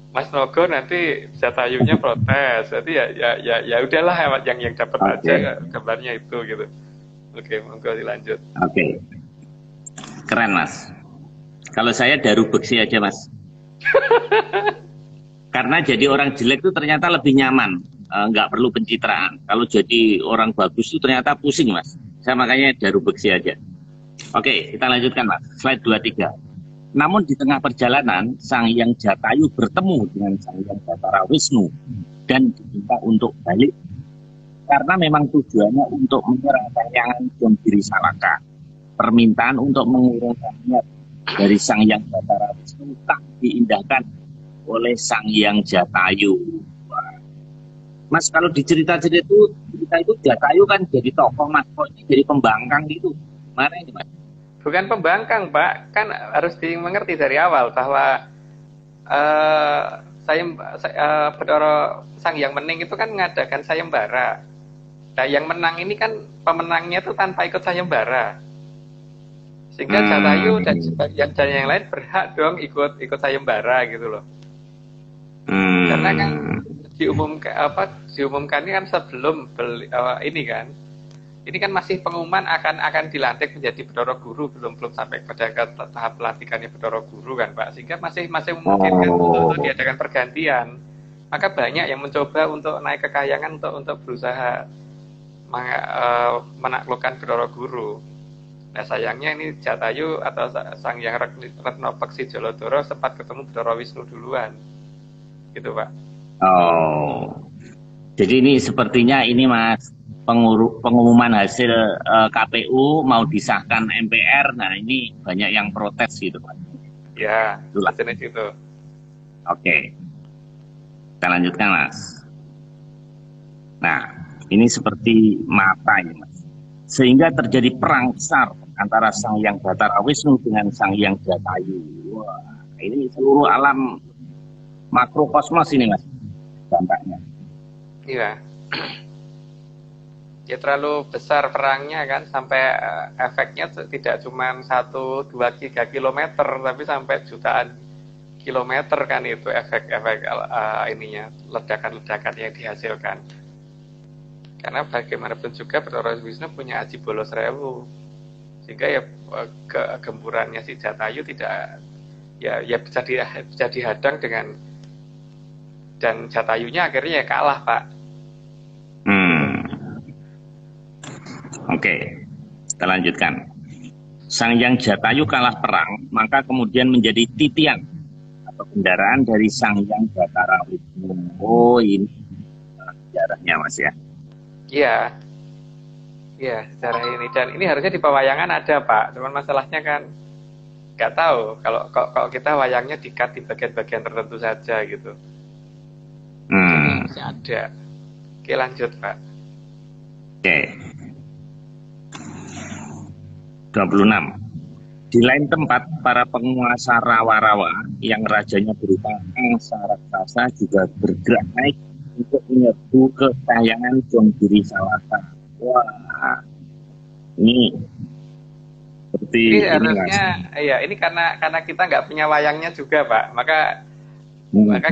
Mas Nogo nanti Jatayunya protes, jadi ya udahlah yang dapat aja Oke, gambarnya itu gitu. Oke, monggo dilanjut. oke, keren Mas. Kalau saya daru beksi aja Mas. Karena jadi orang jelek itu ternyata lebih nyaman, nggak perlu pencitraan. Kalau jadi orang bagus itu ternyata pusing Mas. Saya makanya daru beksi aja. Oke, kita lanjutkan Mas. Slide 23. Namun di tengah perjalanan, Sang Hyang Jatayu bertemu dengan Sang Hyang Batara Wisnu dan diminta untuk balik karena memang tujuannya untuk menyerang Kahyangan Jonggiri Salaka. Permintaan untuk mengurungkan niat dari Sang Hyang Batara Wisnu tak diindahkan oleh Sang Hyang Jatayu. Mas, kalau di cerita-cerita itu Jatayu kan jadi tokoh Mas, kok ini jadi pembangkang gitu. Mana ini Mas? Bukan pembangkang, Pak. Kan harus dimengerti dari awal bahwa eh Bathara Sang Hyang Mening itu kan mengadakan sayembara. Nah, yang menang ini kan pemenangnya itu tanpa ikut sayembara. Sehingga Jatayu dan yang lain berhak dong ikut sayembara gitu loh. Karena kan diumumkan ini kan sebelum ini kan. Ini kan masih pengumuman akan dilantik menjadi Bathara Guru, belum sampai pada ke tahap pelantikannya Bathara Guru kan Pak, sehingga masih memungkinkan untuk diadakan pergantian. Maka banyak yang mencoba untuk naik ke Kahyangan untuk berusaha menaklukkan Bathara Guru. Nah sayangnya ini Jatayu atau Sang Hyang Retno Peksi Jaladara sempat ketemu Bathara Wisnu duluan, gitu Pak. Oh, jadi ini sepertinya ini Mas, pengumuman hasil KPU mau disahkan MPR. Nah ini banyak yang protes gitu Pak. Ya, jenis itu. Oke, kita lanjutkan Mas. Nah, ini seperti mata ya Mas. Sehingga terjadi perang besar antara Sang Hyang Batara Wisnu dengan Sang Hyang Jatayu. Wah, ini seluruh alam makrokosmos ini Mas, dampaknya. Iya. Ya terlalu besar perangnya kan, sampai efeknya tidak cuma 1, 2, 3 kilometer, tapi sampai jutaan kilometer kan itu efek ininya, ledakan-ledakan yang dihasilkan. Karena bagaimanapun juga Bathara Wisnu punya aji bolos rewu, sehingga ya kegemburannya si Jatayu tidak ya bisa dihadang dengan, dan Jatayunya akhirnya ya kalah Pak. Oke, kita lanjutkan. Sang Hyang Jatayu kalah perang, maka kemudian menjadi titian atau kendaraan dari Sang Hyang Batara Wisnu. Oh, ini sejarahnya Mas ya. Iya. Iya, sejarah ini. Dan ini harusnya di pewayangan ada Pak, cuman masalahnya kan nggak tahu kalau kita wayangnya di-cut di bagian-bagian tertentu saja gitu. Jadi masih ada. Oke, lanjut Pak. Oke. 26. Di lain tempat, para penguasa rawa-rawa yang rajanya berupa angsa raksasa juga bergerak naik untuk menyerbu ke Kahyangan Jonggiri Salaka. Wah, ini seperti ini harusnya, ya ini karena kita nggak punya wayangnya juga Pak, maka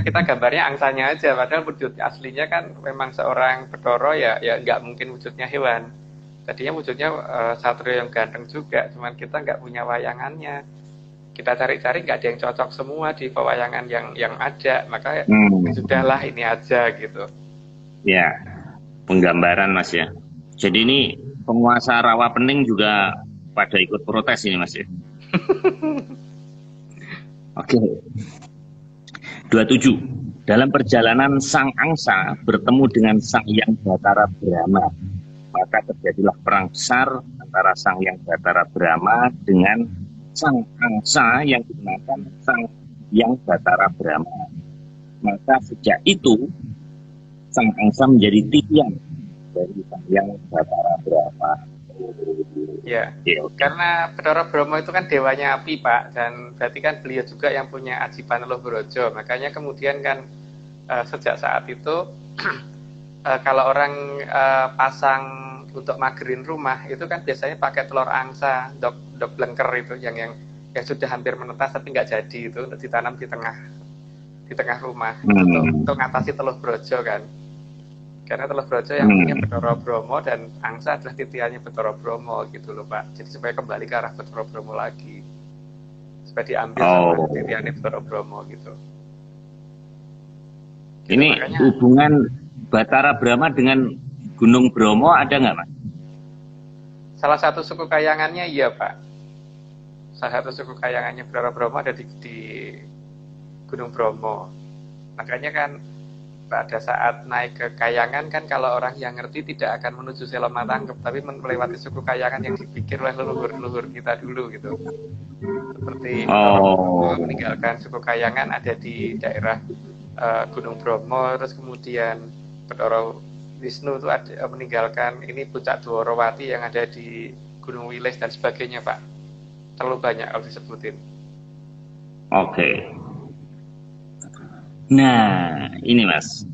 kita gambarnya angsanya aja, padahal wujud aslinya kan memang seorang Bathara ya nggak mungkin wujudnya hewan. Tadinya wujudnya satria yang ganteng juga, cuman kita nggak punya wayangannya. Kita cari-cari nggak ada yang cocok semua di pewayangan yang ada, maka sudahlah ini aja gitu. Ya, penggambaran Mas ya. Jadi ini penguasa Rawa Pening juga pada ikut protes ini Mas ya. Oke. 27. Dalam perjalanan Sang Angsa bertemu dengan Sang Hyang Batara Brahma. Maka terjadilah perang besar antara Sang Hyang Batara Brahma dengan Sang Angsa yang digunakan Sang Hyang Batara Brahma. Maka sejak itu Sang Angsa menjadi titian dari Sang Hyang Batara Brahma. Ya, karena Bathara Brahma itu kan dewanya api Pak, dan berarti kan beliau juga yang punya aji Paneluh Brojo. Makanya kemudian kan sejak saat itu kalau orang pasang untuk magerin rumah itu kan biasanya pakai telur angsa, dok blengker itu yang sudah hampir menetas tapi nggak jadi, itu untuk ditanam di tengah di tengah rumah untuk ngatasi Teluh Brojo kan. Karena Teluh Brojo yang punya Bathara Brahma dan angsa adalah titiannya Bathara Brahma gitu loh Pak. Jadi supaya kembali ke arah Bathara Brahma lagi, supaya diambil sama titiannya Bathara Brahma gitu. Ini makanya, hubungan Bathara Brahma dengan Gunung Bromo ada nggak Mas? Salah satu suku kayangannya iya Pak. Salah satu suku kayangannya Bathara Brahma ada di Gunung Bromo. Makanya kan pada saat naik ke kayangan kan kalau orang yang ngerti tidak akan menuju Selamatangkep, tapi melewati suku kayangan yang dipikir oleh leluhur-leluhur kita dulu gitu. Seperti meninggalkan suku kayangan ada di daerah Gunung Bromo, terus kemudian Bathara Wisnu itu meninggalkan ini Puncak Dwarawati yang ada di Gunung Wilis dan sebagainya Pak. Terlalu banyak kalau disebutin. Oke. Nah, ini Mas.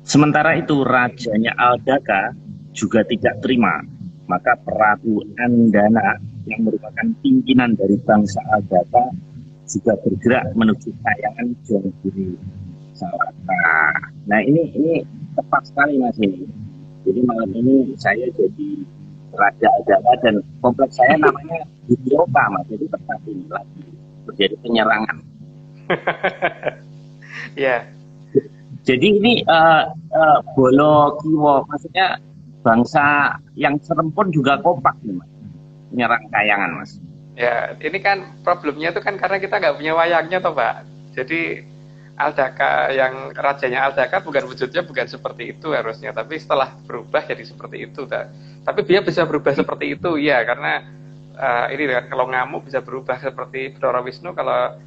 Sementara itu rajanya Aldaka juga tidak terima. Maka Prabu Andana yang merupakan pimpinan dari bangsa Aldaka juga bergerak menuju kayangan Jonggiri Salaka. Nah, ini tepat sekali Mas ini. Jadi malam ini saya jadi Raja Aldaka dan kompleks saya namanya Budioka Mas. Jadi tepat ini lagi terjadi penyerangan. Ya. Jadi ini Bolo Kiwo, maksudnya bangsa yang serempun juga kompak nih Mas, menyerang kayangan Mas. Ya, ini kan problemnya itu kan karena kita nggak punya wayangnya toh Pak. Jadi Aldaka yang rajanya Aldaka wujudnya bukan seperti itu harusnya, tapi setelah berubah jadi seperti itu. Tapi dia bisa berubah seperti itu ya, karena ini kan kalau ngamuk bisa berubah seperti Bathara Wisnu kalau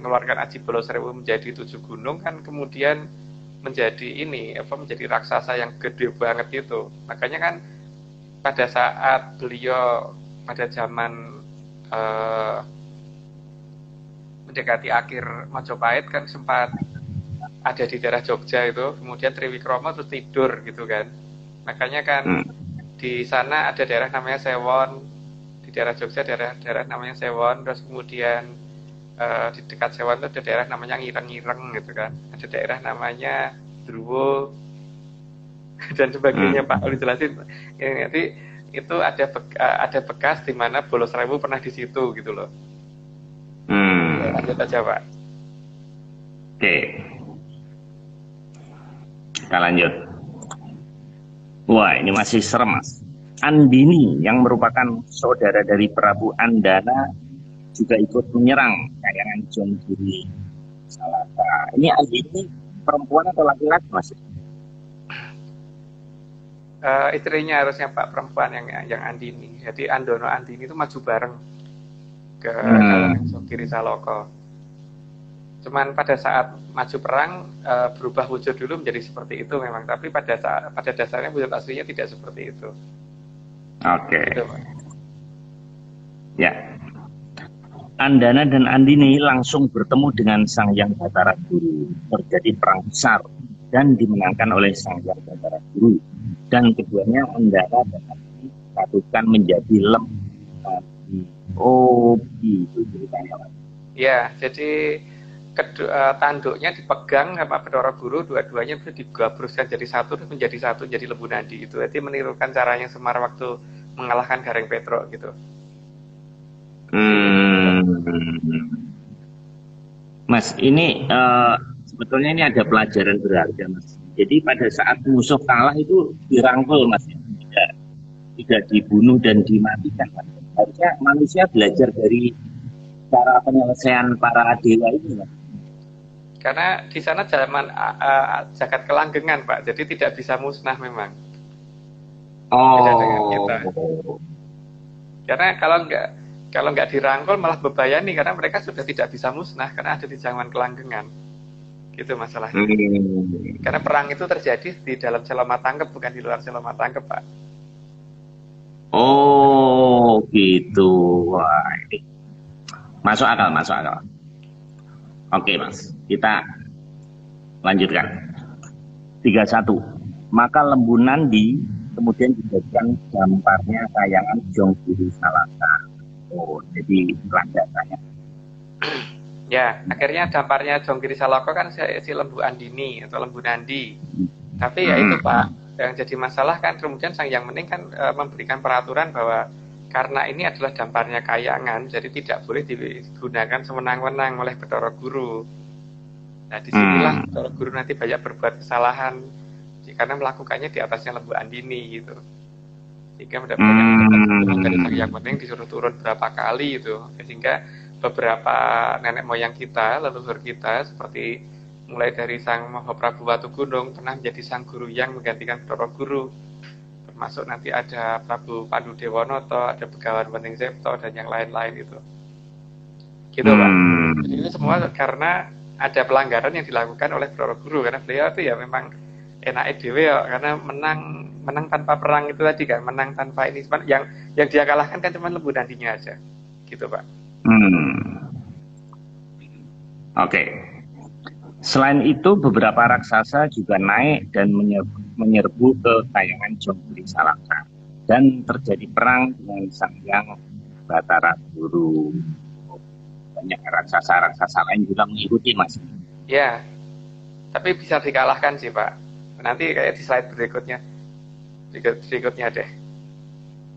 mengeluarkan Aji Bolo Srewu menjadi 7 gunung kan kemudian menjadi menjadi raksasa yang gede banget itu. Makanya kan pada saat beliau pada zaman mendekati akhir Majapahit kan sempat ada di daerah Jogja itu, kemudian Triwikromo terus tidur gitu kan. Makanya kan di sana ada daerah namanya Sewon, di daerah Jogja daerah namanya Sewon, terus kemudian di dekat Sewon itu ada daerah namanya Ngireng-Ngireng gitu kan, ada daerah namanya Druwo dan sebagainya Pak. Kalau dijelasin ini nanti itu ada bekas di mana Bolo Srewu pernah di situ gitu loh. Lanjut aja Pak. Oke, kita lanjut. Wah, ini masih serem Mas. Andini yang merupakan saudara dari Prabu Andana juga ikut menyerang kayangan Jonggiri Salaka. Ini Andini perempuan atau laki-laki Mas? Istrinya harusnya Pak, perempuan yang Andini. Jadi Andono Andini itu maju bareng ke kalangan Jonggiri Salaka. Cuman pada saat maju perang berubah wujud dulu menjadi seperti itu memang, tapi pada dasarnya wujud aslinya tidak seperti itu. Oke. Gitu, ya. Andana dan Andini langsung bertemu dengan Sang Hyang Bathara Guru. Terjadi perang besar dan dimenangkan oleh Sang Hyang Bathara Guru. Dan keduanya Andana dan Andini disatukan menjadi lembadi. Oh, gitu ceritanya. Ya, jadi tanduknya dipegang sama Bathara Guru, dua-duanya bisa digabruskan jadi satu, menjadi satu, jadi Lembu Nadi. Itu jadi menirukan caranya Semar waktu mengalahkan Gareng Petruk gitu. Mas, ini sebetulnya ini ada pelajaran berharga Mas. Jadi pada saat musuh kalah itu dirangkul Mas, tidak dibunuh dan dimatikan Mas. Harusnya manusia belajar dari cara penyelesaian para dewa ini Mas. Karena di sana zaman jagat kelanggengan Pak, jadi tidak bisa musnah memang. Beda dengan kita. Karena kalau nggak dirangkul malah bebayani, karena mereka sudah tidak bisa musnah karena ada di zaman kelanggengan. Gitu masalahnya. Karena perang itu terjadi di dalam Selamatangkep, bukan di luar Selamatangkep Pak. Oh gitu. Wah, ini masuk akal. Oke Mas, kita lanjutkan. 31. Maka Lembu Nandi kemudian dijadikan gambarnya kayangan Jonggiri Salaka. Oh, jadi landasannya. Ya, akhirnya damparnya Jonggiri Saloko kan si Lembu Andini atau Lembu Nandi. Tapi ya itu Pak, yang jadi masalah kan kemudian Sang Hyang Mening kan memberikan peraturan bahwa karena ini adalah damparnya Kahyangan, jadi tidak boleh digunakan sewenang-wenang oleh Bathara Guru. Nah, disinilah Bathara Guru nanti banyak berbuat kesalahan karena melakukannya di atasnya Lembu Andini gitu. Sehingga mendapatkan dari Sang Hyang Mening disuruh turun berapa kali itu, sehingga beberapa nenek moyang kita, leluhur kita, seperti mulai dari Sang Mahaprabu Watugunung pernah menjadi sang guru yang menggantikan Bathara Guru, termasuk nanti ada Prabu Pandu Dewonoto, ada Begawan Wening Septo dan yang lain-lain itu. Gitu Pak. Jadi itu semua karena ada pelanggaran yang dilakukan oleh Bathara Guru, karena beliau itu ya memang enak dewe ya, karena menang tanpa perang itu tadi kan, menang tanpa ini, yang dia kalahkan kan cuma Lembu Nandinya aja. Gitu Pak. Oke. Selain itu, beberapa raksasa juga naik dan menyerbu ke Kahyangan Jonggiri Salaka, dan terjadi perang dengan Sang Hyang Bathara Guru. Banyak raksasa-raksasa lain juga mengikuti, Mas. Ya, tapi bisa dikalahkan sih Pak. Nanti kayak di slide berikutnya deh.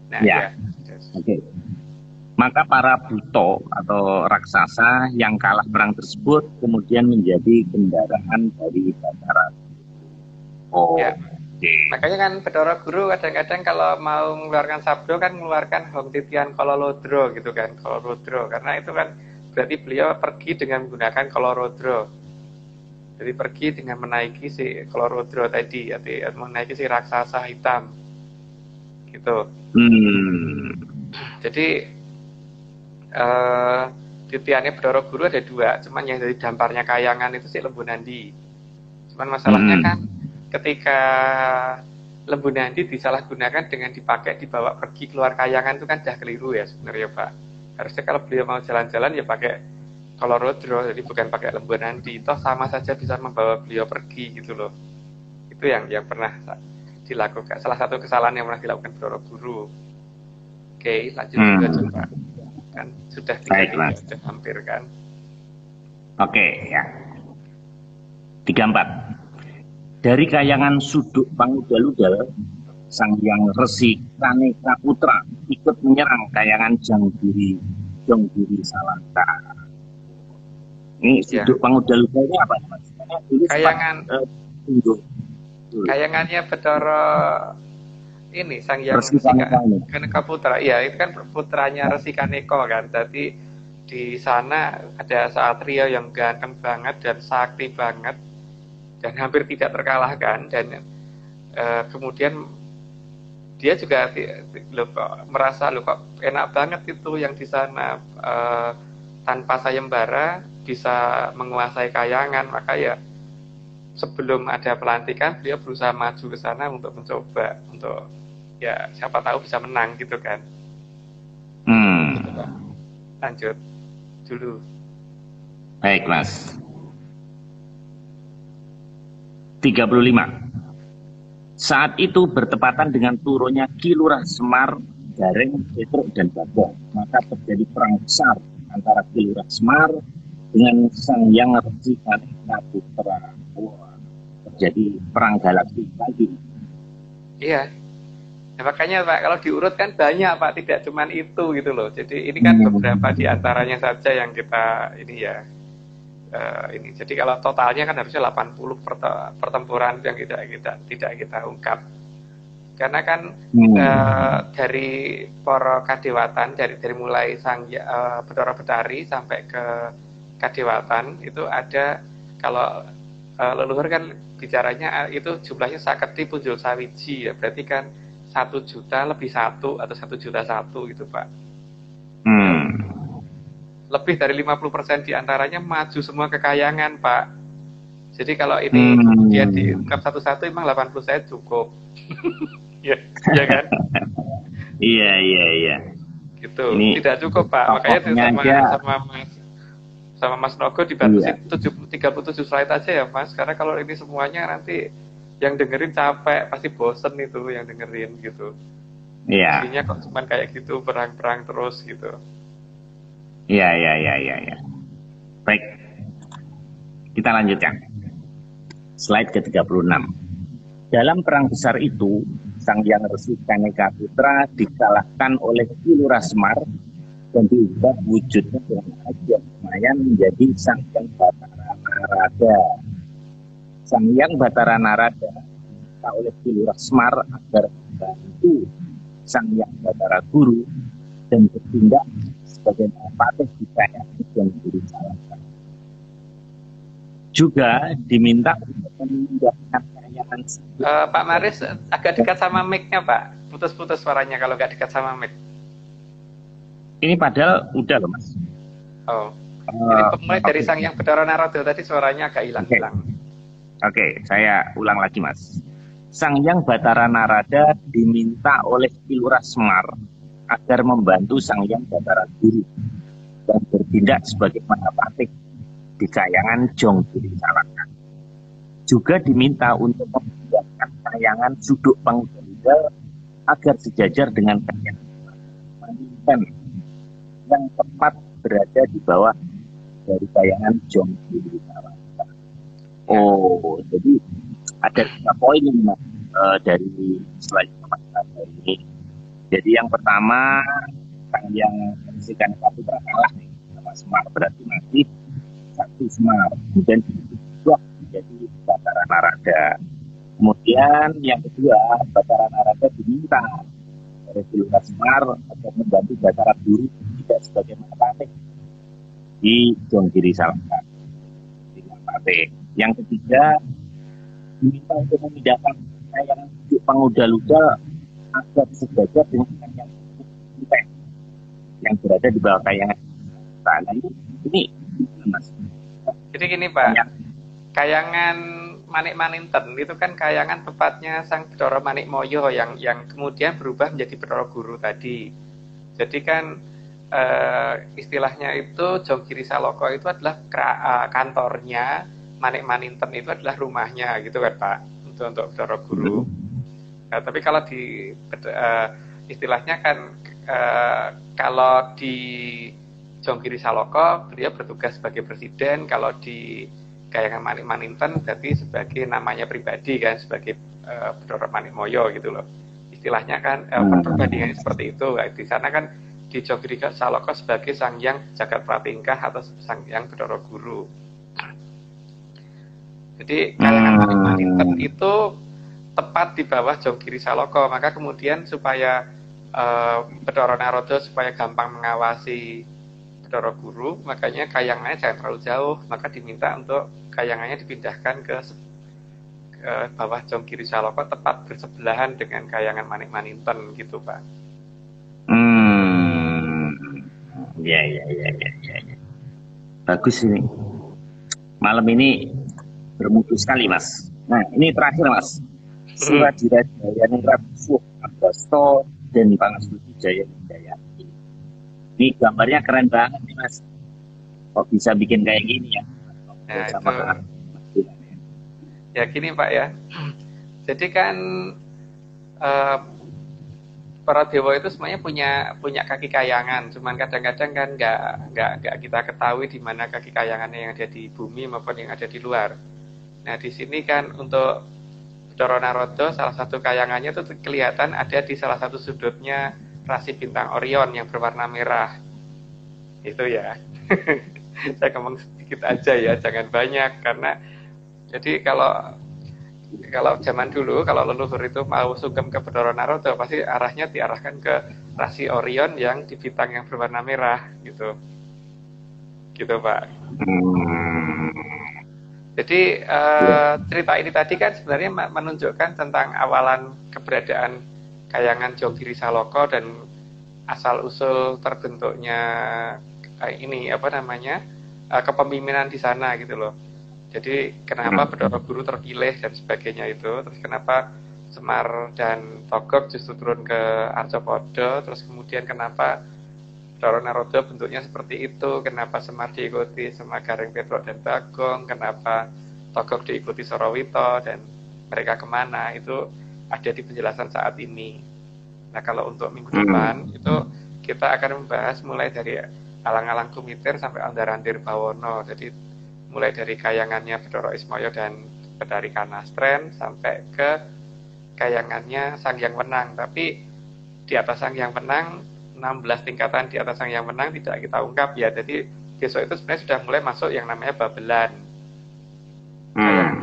Nah, ya. Oke. Maka para buto atau raksasa yang kalah perang tersebut kemudian menjadi kendaraan dari Bathara Guru. Ya. Makanya kan Bathara Guru kadang-kadang kalau mau mengeluarkan sabdo kan mengeluarkan Hong Titian Kolorodro gitu kan, Kolorodro, karena itu kan berarti beliau pergi dengan menggunakan Kolorodro. Jadi pergi dengan menaiki si Kolorodro tadi, menaiki si raksasa hitam. Gitu. Jadi titiannya Bathara Guru ada 2, cuman yang dari damparnya Kahyangan itu si Lembu Nandi. Cuman masalahnya kan ketika Lembu Nandi disalahgunakan dengan dibawa pergi keluar Kahyangan itu kan udah keliru ya sebenarnya Pak. Harusnya kalau beliau mau jalan-jalan ya pakai Kolorodro, jadi bukan pakai Lembu Nandi. Toh sama saja bisa membawa beliau pergi gitu loh. Itu yang pernah dilakukan, salah satu kesalahan yang pernah dilakukan Bathara Guru. Oke, lanjut juga coba. Kan sudah 3 sudah hampir kan. Oke, ya. 34. Dari Kahyangan Suduk Pangudaludal, Sang Hyang Resi Kaneka Putra ikut menyerang Kahyangan Jonggiri Salaka. Ini Suduk Pangudaludal ini apa, Mas? Kahyangan Kahyangannya Bathara ini Sang Hyang Resi Kaneka Putra. Iya, itu kan putranya Resi Kaneka kan. Jadi di sana ada satria yang ganteng banget dan sakti banget dan hampir tidak terkalahkan, dan kemudian dia juga merasa kok enak banget itu yang di sana tanpa sayembara bisa menguasai Kahyangan. Maka ya sebelum ada pelantikan beliau berusaha maju ke sana untuk mencoba untuk ya siapa tahu bisa menang gitu kan. Gitu, Pak. Lanjut dulu. Baik Mas. 35. Saat itu bertepatan dengan turunnya Ki Lurah Semar, Gareng, Petruk dan Bagong, maka terjadi perang besar antara Ki Lurah Semar dengan Sang Hyang Resi Kaneka Putra. Terjadi perang galaksi lagi. Iya. Nah, makanya Pak, kalau diurut kan banyak Pak, tidak cuma itu gitu loh. Jadi ini kan beberapa di antaranya saja yang kita ini ya. Ini. Jadi kalau totalnya kan harusnya 80 pertempuran yang tidak kita ungkap. Karena kan dari para kadewatan, dari mulai Sang Bathara Betari sampai ke kadewatan itu ada, kalau leluhur kan bicaranya itu jumlahnya saketi punjul sawiji ya, berarti kan 1 juta lebih 1 atau 1 juta 1 gitu Pak. Lebih dari 50% diantaranya maju semua ke Kahyangan Pak. Jadi kalau ini kemudian diungkap satu-satu emang 80 saya cukup. ya kan? Iya. Gitu. Ini tidak cukup Pak. Makanya sama Mas Nogo dibatasi 37 slide aja ya Mas. Karena kalau ini semuanya nanti yang dengerin capek, pasti bosen itu yang dengerin gitu. Iya. Intinya kok cuma kayak gitu, perang-perang terus gitu. Iya. Baik, kita lanjutkan. Slide ke-36. Dalam perang besar itu, Sang Hyang Resi Kaneka Putra dikalahkan oleh Ki Lurah Semar dan diubah wujudnya dengan ajian lumayan menjadi Sang Hyang Batara Narada. Sang Hyang Batara Narada diminta oleh Ki Lurah Semar agar membantu Sang Hyang Batara Guru dan bertindak sebagai patih di Kayangan dan Giri Salaka. Juga diminta untuk memindahkan Kayangan. Pak Maris agak dekat sama mic-nya Pak, putus-putus suaranya kalau nggak dekat sama mic. Ini padahal udah loh Mas. Oh, ini mulai dari Sang Hyang Batara Narada tadi suaranya agak hilang-hilang. Oke, saya ulang lagi Mas. Sang Hyang Batara Narada diminta oleh Ki Lurah Semar agar membantu Sang Hyang Batara Guru dan bertindak sebagai Mahapatih di Kayangan Jonggiri Salaka. Juga diminta untuk membuatkan Kayangan Suduk Panggalingga agar sejajar dengan Kayangan Maninten yang tepat berada di bawah dari Kayangan Jonggiri Salaka. Oh, jadi ada 3 poin ini Mas, dari slide ini. Jadi yang pertama, Sang Hyang Resi Kaneka Putra kalah sama Semar, berarti masih satu Semar. Kemudian diubah menjadi Batara Narada. Kemudian yang kedua, Batara Narada diminta oleh Ki Lurah Semar agar membantu Batara Guru tidak sebagai Mahapatih di Jonggiri Salaka. Yang ketiga, diminta untuk memindahkan Kayangan Suduk Pangudal-udal agar sejajar dengan Kayangan Suduk yang berada di bawah Kayangan. Nah, ini Mas. Jadi gini Pak, Kayangan Manik Maninten itu kan kayangan tepatnya Sang Bathara Manikmaya yang kemudian berubah menjadi Bathara Guru tadi. Jadi kan istilahnya itu Jonggiri Salaka itu adalah kantornya, Manik Maninten itu adalah rumahnya gitu kan Pak, untuk Bathara Guru. Nah, tapi kalau di istilahnya kan kalau di Jonggiri Salaka beliau bertugas sebagai presiden, kalau di Kayangan Manik Maninten berarti sebagai namanya pribadi kan, sebagai Bathara Manikmaya gitu loh. Istilahnya kan perbandingannya seperti itu. Di sana kan di Jonggiri Salaka sebagai Sang Hyang Jagat Pratingkah atau Sang Hyang Bathara Guru. Jadi Kayangan Manik Maninten itu tepat di bawah Jonggiri Salaka, maka kemudian supaya Bathara Narada supaya gampang mengawasi Bathara Guru, makanya kayangannya jangan terlalu jauh, maka diminta untuk kayangannya dipindahkan ke bawah Jonggiri Salaka, tepat bersebelahan dengan Kayangan Manik Maninten gitu Pak. Ya. Bagus ini. Malam ini bermutu sekali Mas. Nah ini terakhir Mas. Suradira Jayaningrat Suh Agasto dan Pangestu Jaya Wijayati. Ini gambarnya keren banget nih Mas. Kok bisa bikin kayak gini ya? Nah, itu. Ya gini Pak ya. Jadi kan para dewa itu semuanya punya kaki kayangan, cuman kadang-kadang kan nggak kita ketahui di mana kaki kayangannya yang ada di bumi maupun yang ada di luar. Nah di sini kan untuk Bathara Narada salah satu kayangannya itu kelihatan ada di salah satu sudutnya rasi bintang Orion yang berwarna merah. Itu ya. Saya ngomong sedikit aja ya, jangan banyak karena jadi kalau zaman dulu kalau leluhur itu mau sugeng ke Bathara Narada pasti arahnya diarahkan ke rasi Orion yang di bintang yang berwarna merah gitu Pak. Jadi cerita ini tadi kan sebenarnya menunjukkan tentang awalan keberadaan Kayangan Jonggiri Salaka dan asal usul terbentuknya ini kepemimpinan di sana gitu loh. Jadi kenapa Bathara Guru terpilih dan sebagainya itu, terus kenapa Semar dan Togog justru turun ke Arcapada, terus kemudian kenapa Bathara Narada bentuknya seperti itu, kenapa Semar diikuti sama Gareng Petruk dan Bagong, kenapa Togog diikuti Sorawito dan mereka kemana, itu ada di penjelasan saat ini. Nah kalau untuk minggu depan itu kita akan membahas mulai dari Alang-alang Kumitir sampai Andarandir Bawono. Jadi mulai dari kayangannya Bathara Ismaya dan Betari Kanastren sampai ke kayangannya Sang Hyang Wenang. Tapi di atas Sang Hyang Wenang, 16 tingkatan di atas Sang Hyang Wenang tidak kita ungkap ya. Jadi besok itu sebenarnya sudah mulai masuk yang namanya Babelan.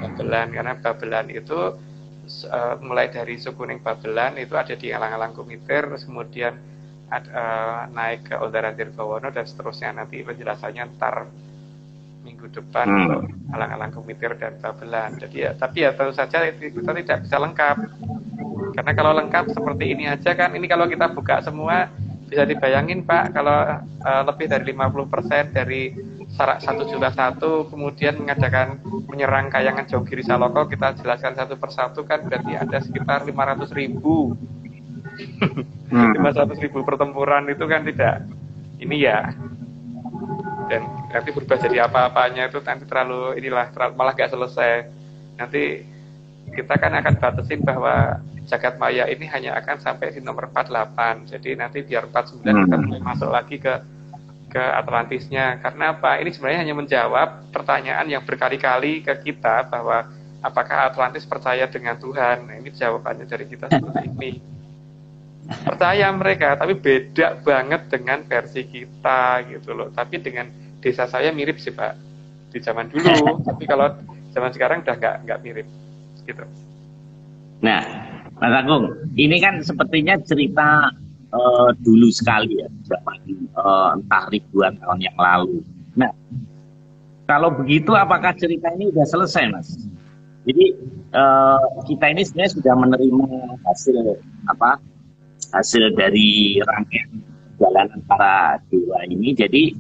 Babelan, karena Babelan itu mulai dari Sukuning Babelan itu ada di Alang-alang Kumitir, terus kemudian naik ke Andarandir Bawono dan seterusnya. Nanti penjelasannya ntar minggu depan untuk Alang-alang Kumitir dan Babelan. Jadi ya, tapi ya tentu saja kita tidak bisa lengkap. Karena kalau lengkap seperti ini aja kan, ini kalau kita buka semua bisa dibayangin Pak, kalau lebih dari 50% dari 1.100.000 kemudian menyerang kayangan Jogiri Saloko, kita jelaskan satu persatu kan berarti ada sekitar 500.000. 500.000 pertempuran itu kan tidak ini ya, dan nanti berubah jadi apa-apanya itu nanti terlalu malah gak selesai. Nanti kita kan akan batasin bahwa jagat maya ini hanya akan sampai di nomor 48. Jadi nanti biar 49 kita mulai masuk lagi ke Atlantisnya. Karena apa? Ini sebenarnya hanya menjawab pertanyaan yang berkali-kali ke kita bahwa apakah Atlantis percaya dengan Tuhan. Nah, ini jawabannya dari kita seperti ini. Percaya mereka, tapi beda banget dengan versi kita gitu loh. Tapi dengan desa saya mirip sih Pak di zaman dulu. Tapi kalau zaman sekarang udah nggak mirip gitu. Nah, Mas Agung, ini kan sepertinya cerita dulu sekali ya, zaman entah ribuan tahun yang lalu. Nah, kalau begitu apakah cerita ini sudah selesai, Mas? Jadi kita ini sebenarnya sudah menerima hasil dari rangkaian perjalanan para dewa ini. Jadi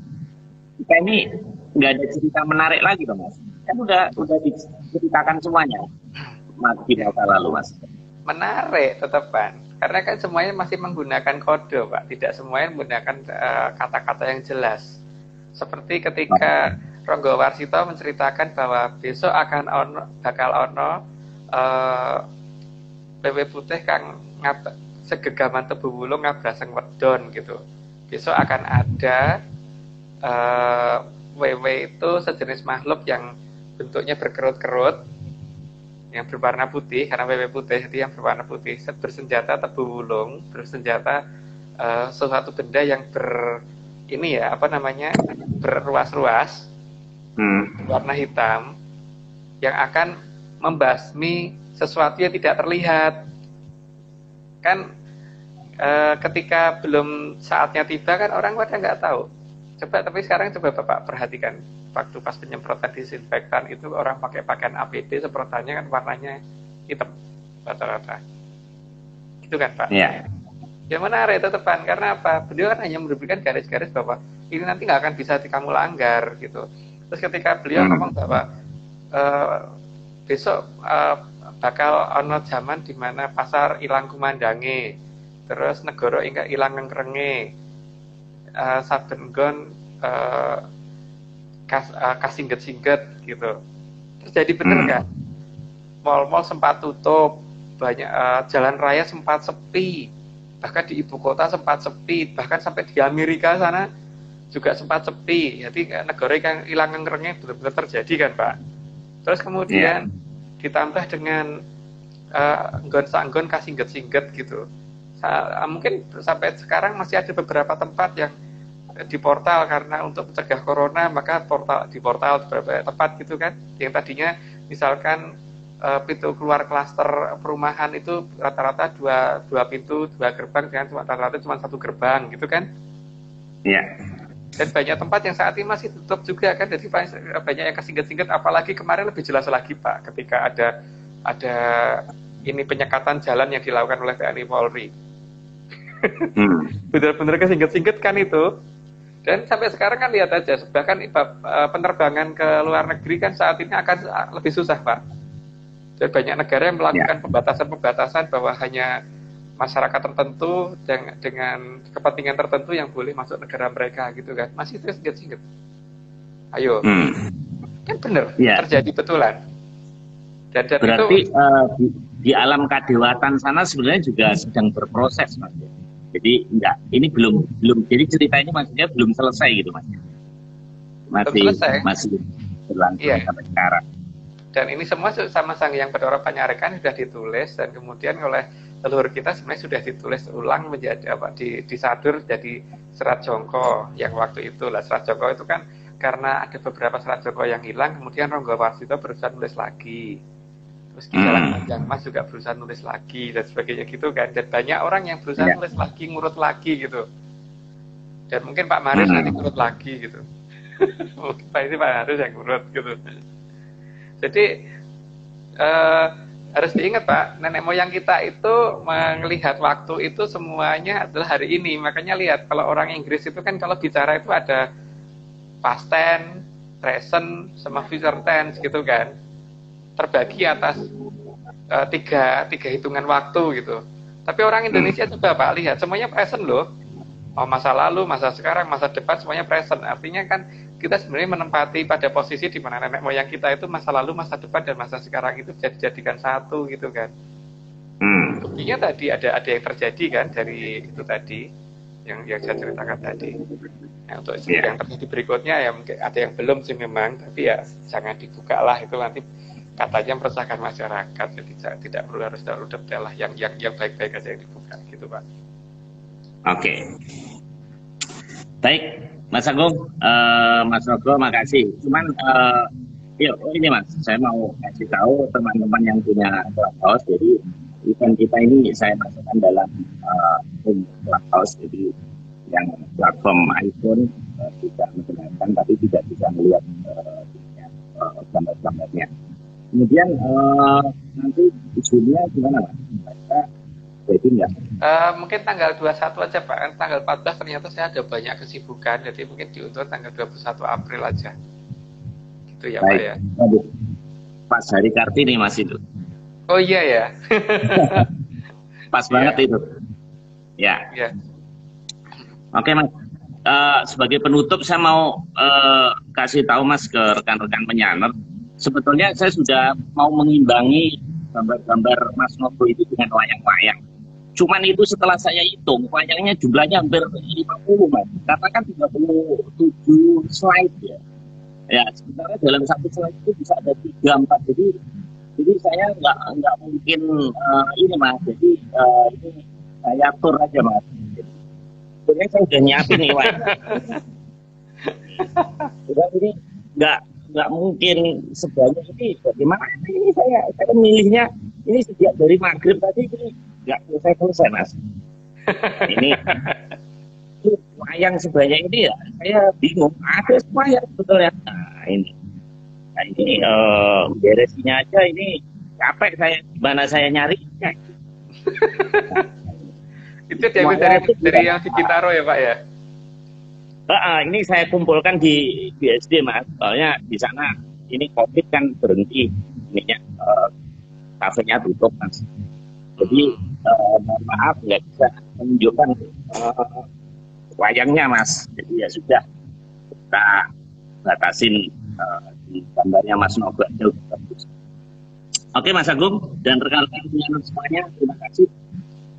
kita ini nggak ada cerita menarik lagi, dong, Mas. Kan udah diceritakan semuanya di masa lalu, Mas. Menarik tetepan, karena kan semuanya masih menggunakan kode Pak, tidak semuanya menggunakan kata-kata yang jelas. Seperti ketika Ronggo Warsito menceritakan bahwa besok bakal ono wewe putih kang segegaman tebu wulung ngabraseng wedon gitu. Besok akan ada wewe itu sejenis makhluk yang bentuknya berkerut-kerut, yang berwarna putih, karena wewe putih itu yang berwarna putih, bersenjata tebu wulung, bersenjata sesuatu benda yang berruas-ruas, warna hitam, yang akan membasmi sesuatu yang tidak terlihat. Kan ketika belum saatnya tiba kan orang pada nggak tahu. Tapi sekarang coba Bapak perhatikan, waktu pas penyemprotan disinfektan itu orang pakai pakaian APD, semprotannya kan warnanya hitam rata-rata. Itu kan Pak? Iya. Ya menarik tetepan, karena apa? Beliau kan hanya memberikan garis-garis bahwa ini nanti nggak akan bisa kamu langgar gitu. Terus ketika beliau ngomong bahwa besok bakal ono zaman di mana pasar ilang kumandange, terus negara ingkang ilang ngrenge, saben nggon kasingget-singget gitu. Terus jadi bener kan? Mal-mal sempat tutup, banyak jalan raya sempat sepi, bahkan di ibu kota sempat sepi, bahkan sampai di Amerika sana juga sempat sepi. Jadi negara yang hilang ngerengnya benar-benar terjadi kan Pak. Terus kemudian ditambah dengan nggon-sanggon kasingget-singget gitu. Mungkin sampai sekarang masih ada beberapa tempat yang di portal, karena untuk mencegah corona maka di portal beberapa tempat gitu kan, yang tadinya misalkan pintu keluar klaster perumahan itu rata-rata dua pintu, 2 gerbang, dengan rata-rata cuma 1 gerbang gitu kan. Iya. Dan banyak tempat yang saat ini masih tutup juga kan, jadi banyak yang kesingget-singget. Apalagi kemarin lebih jelas lagi Pak, ketika ada ini penyekatan jalan yang dilakukan oleh TNI Polri. Benar-benar kesingget-singget kan itu. Dan sampai sekarang kan lihat aja, bahkan penerbangan ke luar negeri kan saat ini akan lebih susah Pak. Dan banyak negara yang melakukan pembatasan-pembatasan bahwa hanya masyarakat tertentu dengan kepentingan tertentu yang boleh masuk negara mereka gitu kan. Masih singget-singget. Ayo. Kan bener, terjadi betulan. Dan berarti itu, di alam kadewatan sana sebenarnya juga sedang berproses Mas. Jadi enggak, ini belum. Jadi cerita ini maksudnya belum selesai gitu mas. Masih berlangsung sampai sekarang. Dan ini semua sama Sang Hyang Bathara Panyarekan sudah ditulis dan kemudian oleh leluhur kita sebenarnya sudah ditulis ulang menjadi disadur jadi Serat Jongko yang waktu itu lah. Serat Jongko itu kan karena ada beberapa Serat Jongko yang hilang, kemudian Ronggo Warsito berusaha nulis lagi. Terus Ki Jalang Panjang Mas juga berusaha nulis lagi dan sebagainya gitu kan. Dan banyak orang yang berusaha nulis lagi, ngurut lagi gitu. Dan mungkin Pak Maris nanti ngurut lagi gitu. Mungkin Pak Maris yang ngurut gitu. Jadi harus diingat Pak, nenek moyang kita itu melihat waktu itu semuanya adalah hari ini. Makanya lihat kalau orang Inggris itu kan kalau bicara itu ada past tense, present, sama future tense gitu kan. Terbagi atas tiga hitungan waktu gitu. Tapi orang Indonesia coba Pak lihat semuanya present loh. Oh, masa lalu, masa sekarang, masa depan semuanya present. Artinya kan kita sebenarnya menempati pada posisi di mana nenek moyang kita itu masa lalu, masa depan dan masa sekarang itu dijadikan satu gitu kan. Buktinya tadi ada yang terjadi kan dari itu tadi yang saya ceritakan tadi. Nah, untuk yang terjadi berikutnya ya mungkin ada yang belum sih memang, tapi ya jangan dibuka lah itu nanti katanya meresahkan masyarakat, jadi tidak perlu harus terlalu detail lah, yang baik-baik aja yang dibuka gitu Pak. Oke. Baik, Mas Agung, Mas Rogo, makasih. Cuman, ini Mas, saya mau kasih tahu teman-teman yang punya Clubhouse, jadi event kita ini saya masukkan dalam Clubhouse, jadi yang platform iPhone bisa menggunakan, tapi tidak bisa melihat gambar-gambarnya. Kemudian nanti ujungnya gimana Mas? Jadi enggak? Mungkin tanggal 21 aja Pak, tanggal 14 ternyata saya ada banyak kesibukan, jadi mungkin diundur tanggal 21 April aja. Gitu ya Pak ya. Pas hari Kartini Mas itu. Oh iya ya. Pas banget itu. Ya. Oke Mas. Sebagai penutup saya mau kasih tahu Mas ke rekan-rekan penyanyi. Sebetulnya saya sudah mau mengimbangi gambar-gambar Mas Nogo itu dengan wayang-wayang. Cuman itu setelah saya hitung, wayangnya jumlahnya hampir 50 Mas. Karena kan 37 slide ya. Ya, sebenarnya dalam satu slide itu bisa ada 3-4. Jadi saya nggak mungkin ini Mas. Jadi ini saya atur aja Mas. Sebenarnya saya udah nyiapin nih wayang. Ini nggak mungkin sebanyak ini. Bagaimana ini saya milihnya ini sejak dari maghrib tadi ini nggak selesai Mas. Ini wayang sebanyak ini ya saya bingung. Ada wayang sebetulnya. Nah ini beresinnya aja ini capek saya. Gimana saya nyari? Itu diambil dari yang di Bintaro ya Pak ya? Ini saya kumpulkan di BSD Mas, soalnya di sana ini COVID kan berhenti, ininya kafenya tutup Mas. Jadi mohon maaf nggak bisa menunjukkan wayangnya Mas. Jadi ya sudah kita batasin di gambarnya Mas Nogo aja. Oke Mas Agung dan rekan-rekan penyanyi semuanya, terima kasih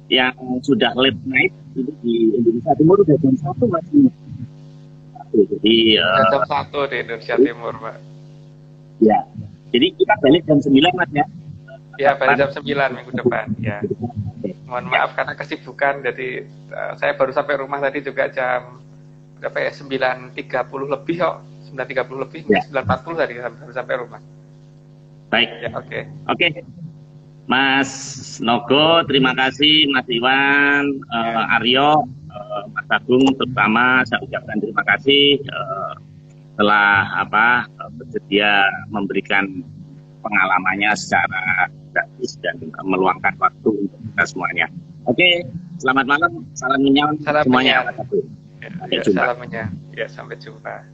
yang sudah late night ini di Indonesia Timur udah jam 1 Mas. Jadi jam 1 di Indonesia Timur Pak. Ya, jadi kita balik jam 9 Mas ya. Ya, balik jam 9 minggu depan ya. Mohon maaf karena kesibukan, jadi saya baru sampai rumah tadi juga jam berapa ya, 9.30 lebih kok, 9.30 lebih, ya. 9.40 tadi baru sampai rumah. Baik. Ya, oke. Oke. Mas Nogo, terima kasih Mas Iwan, Aryo, Mas Agung terutama saya ucapkan terima kasih telah bersedia memberikan pengalamannya secara gratis dan meluangkan waktu untuk kita semuanya. Oke, selamat malam, salam menyalam semuanya. Salam menyalam. Ya, sampai jumpa.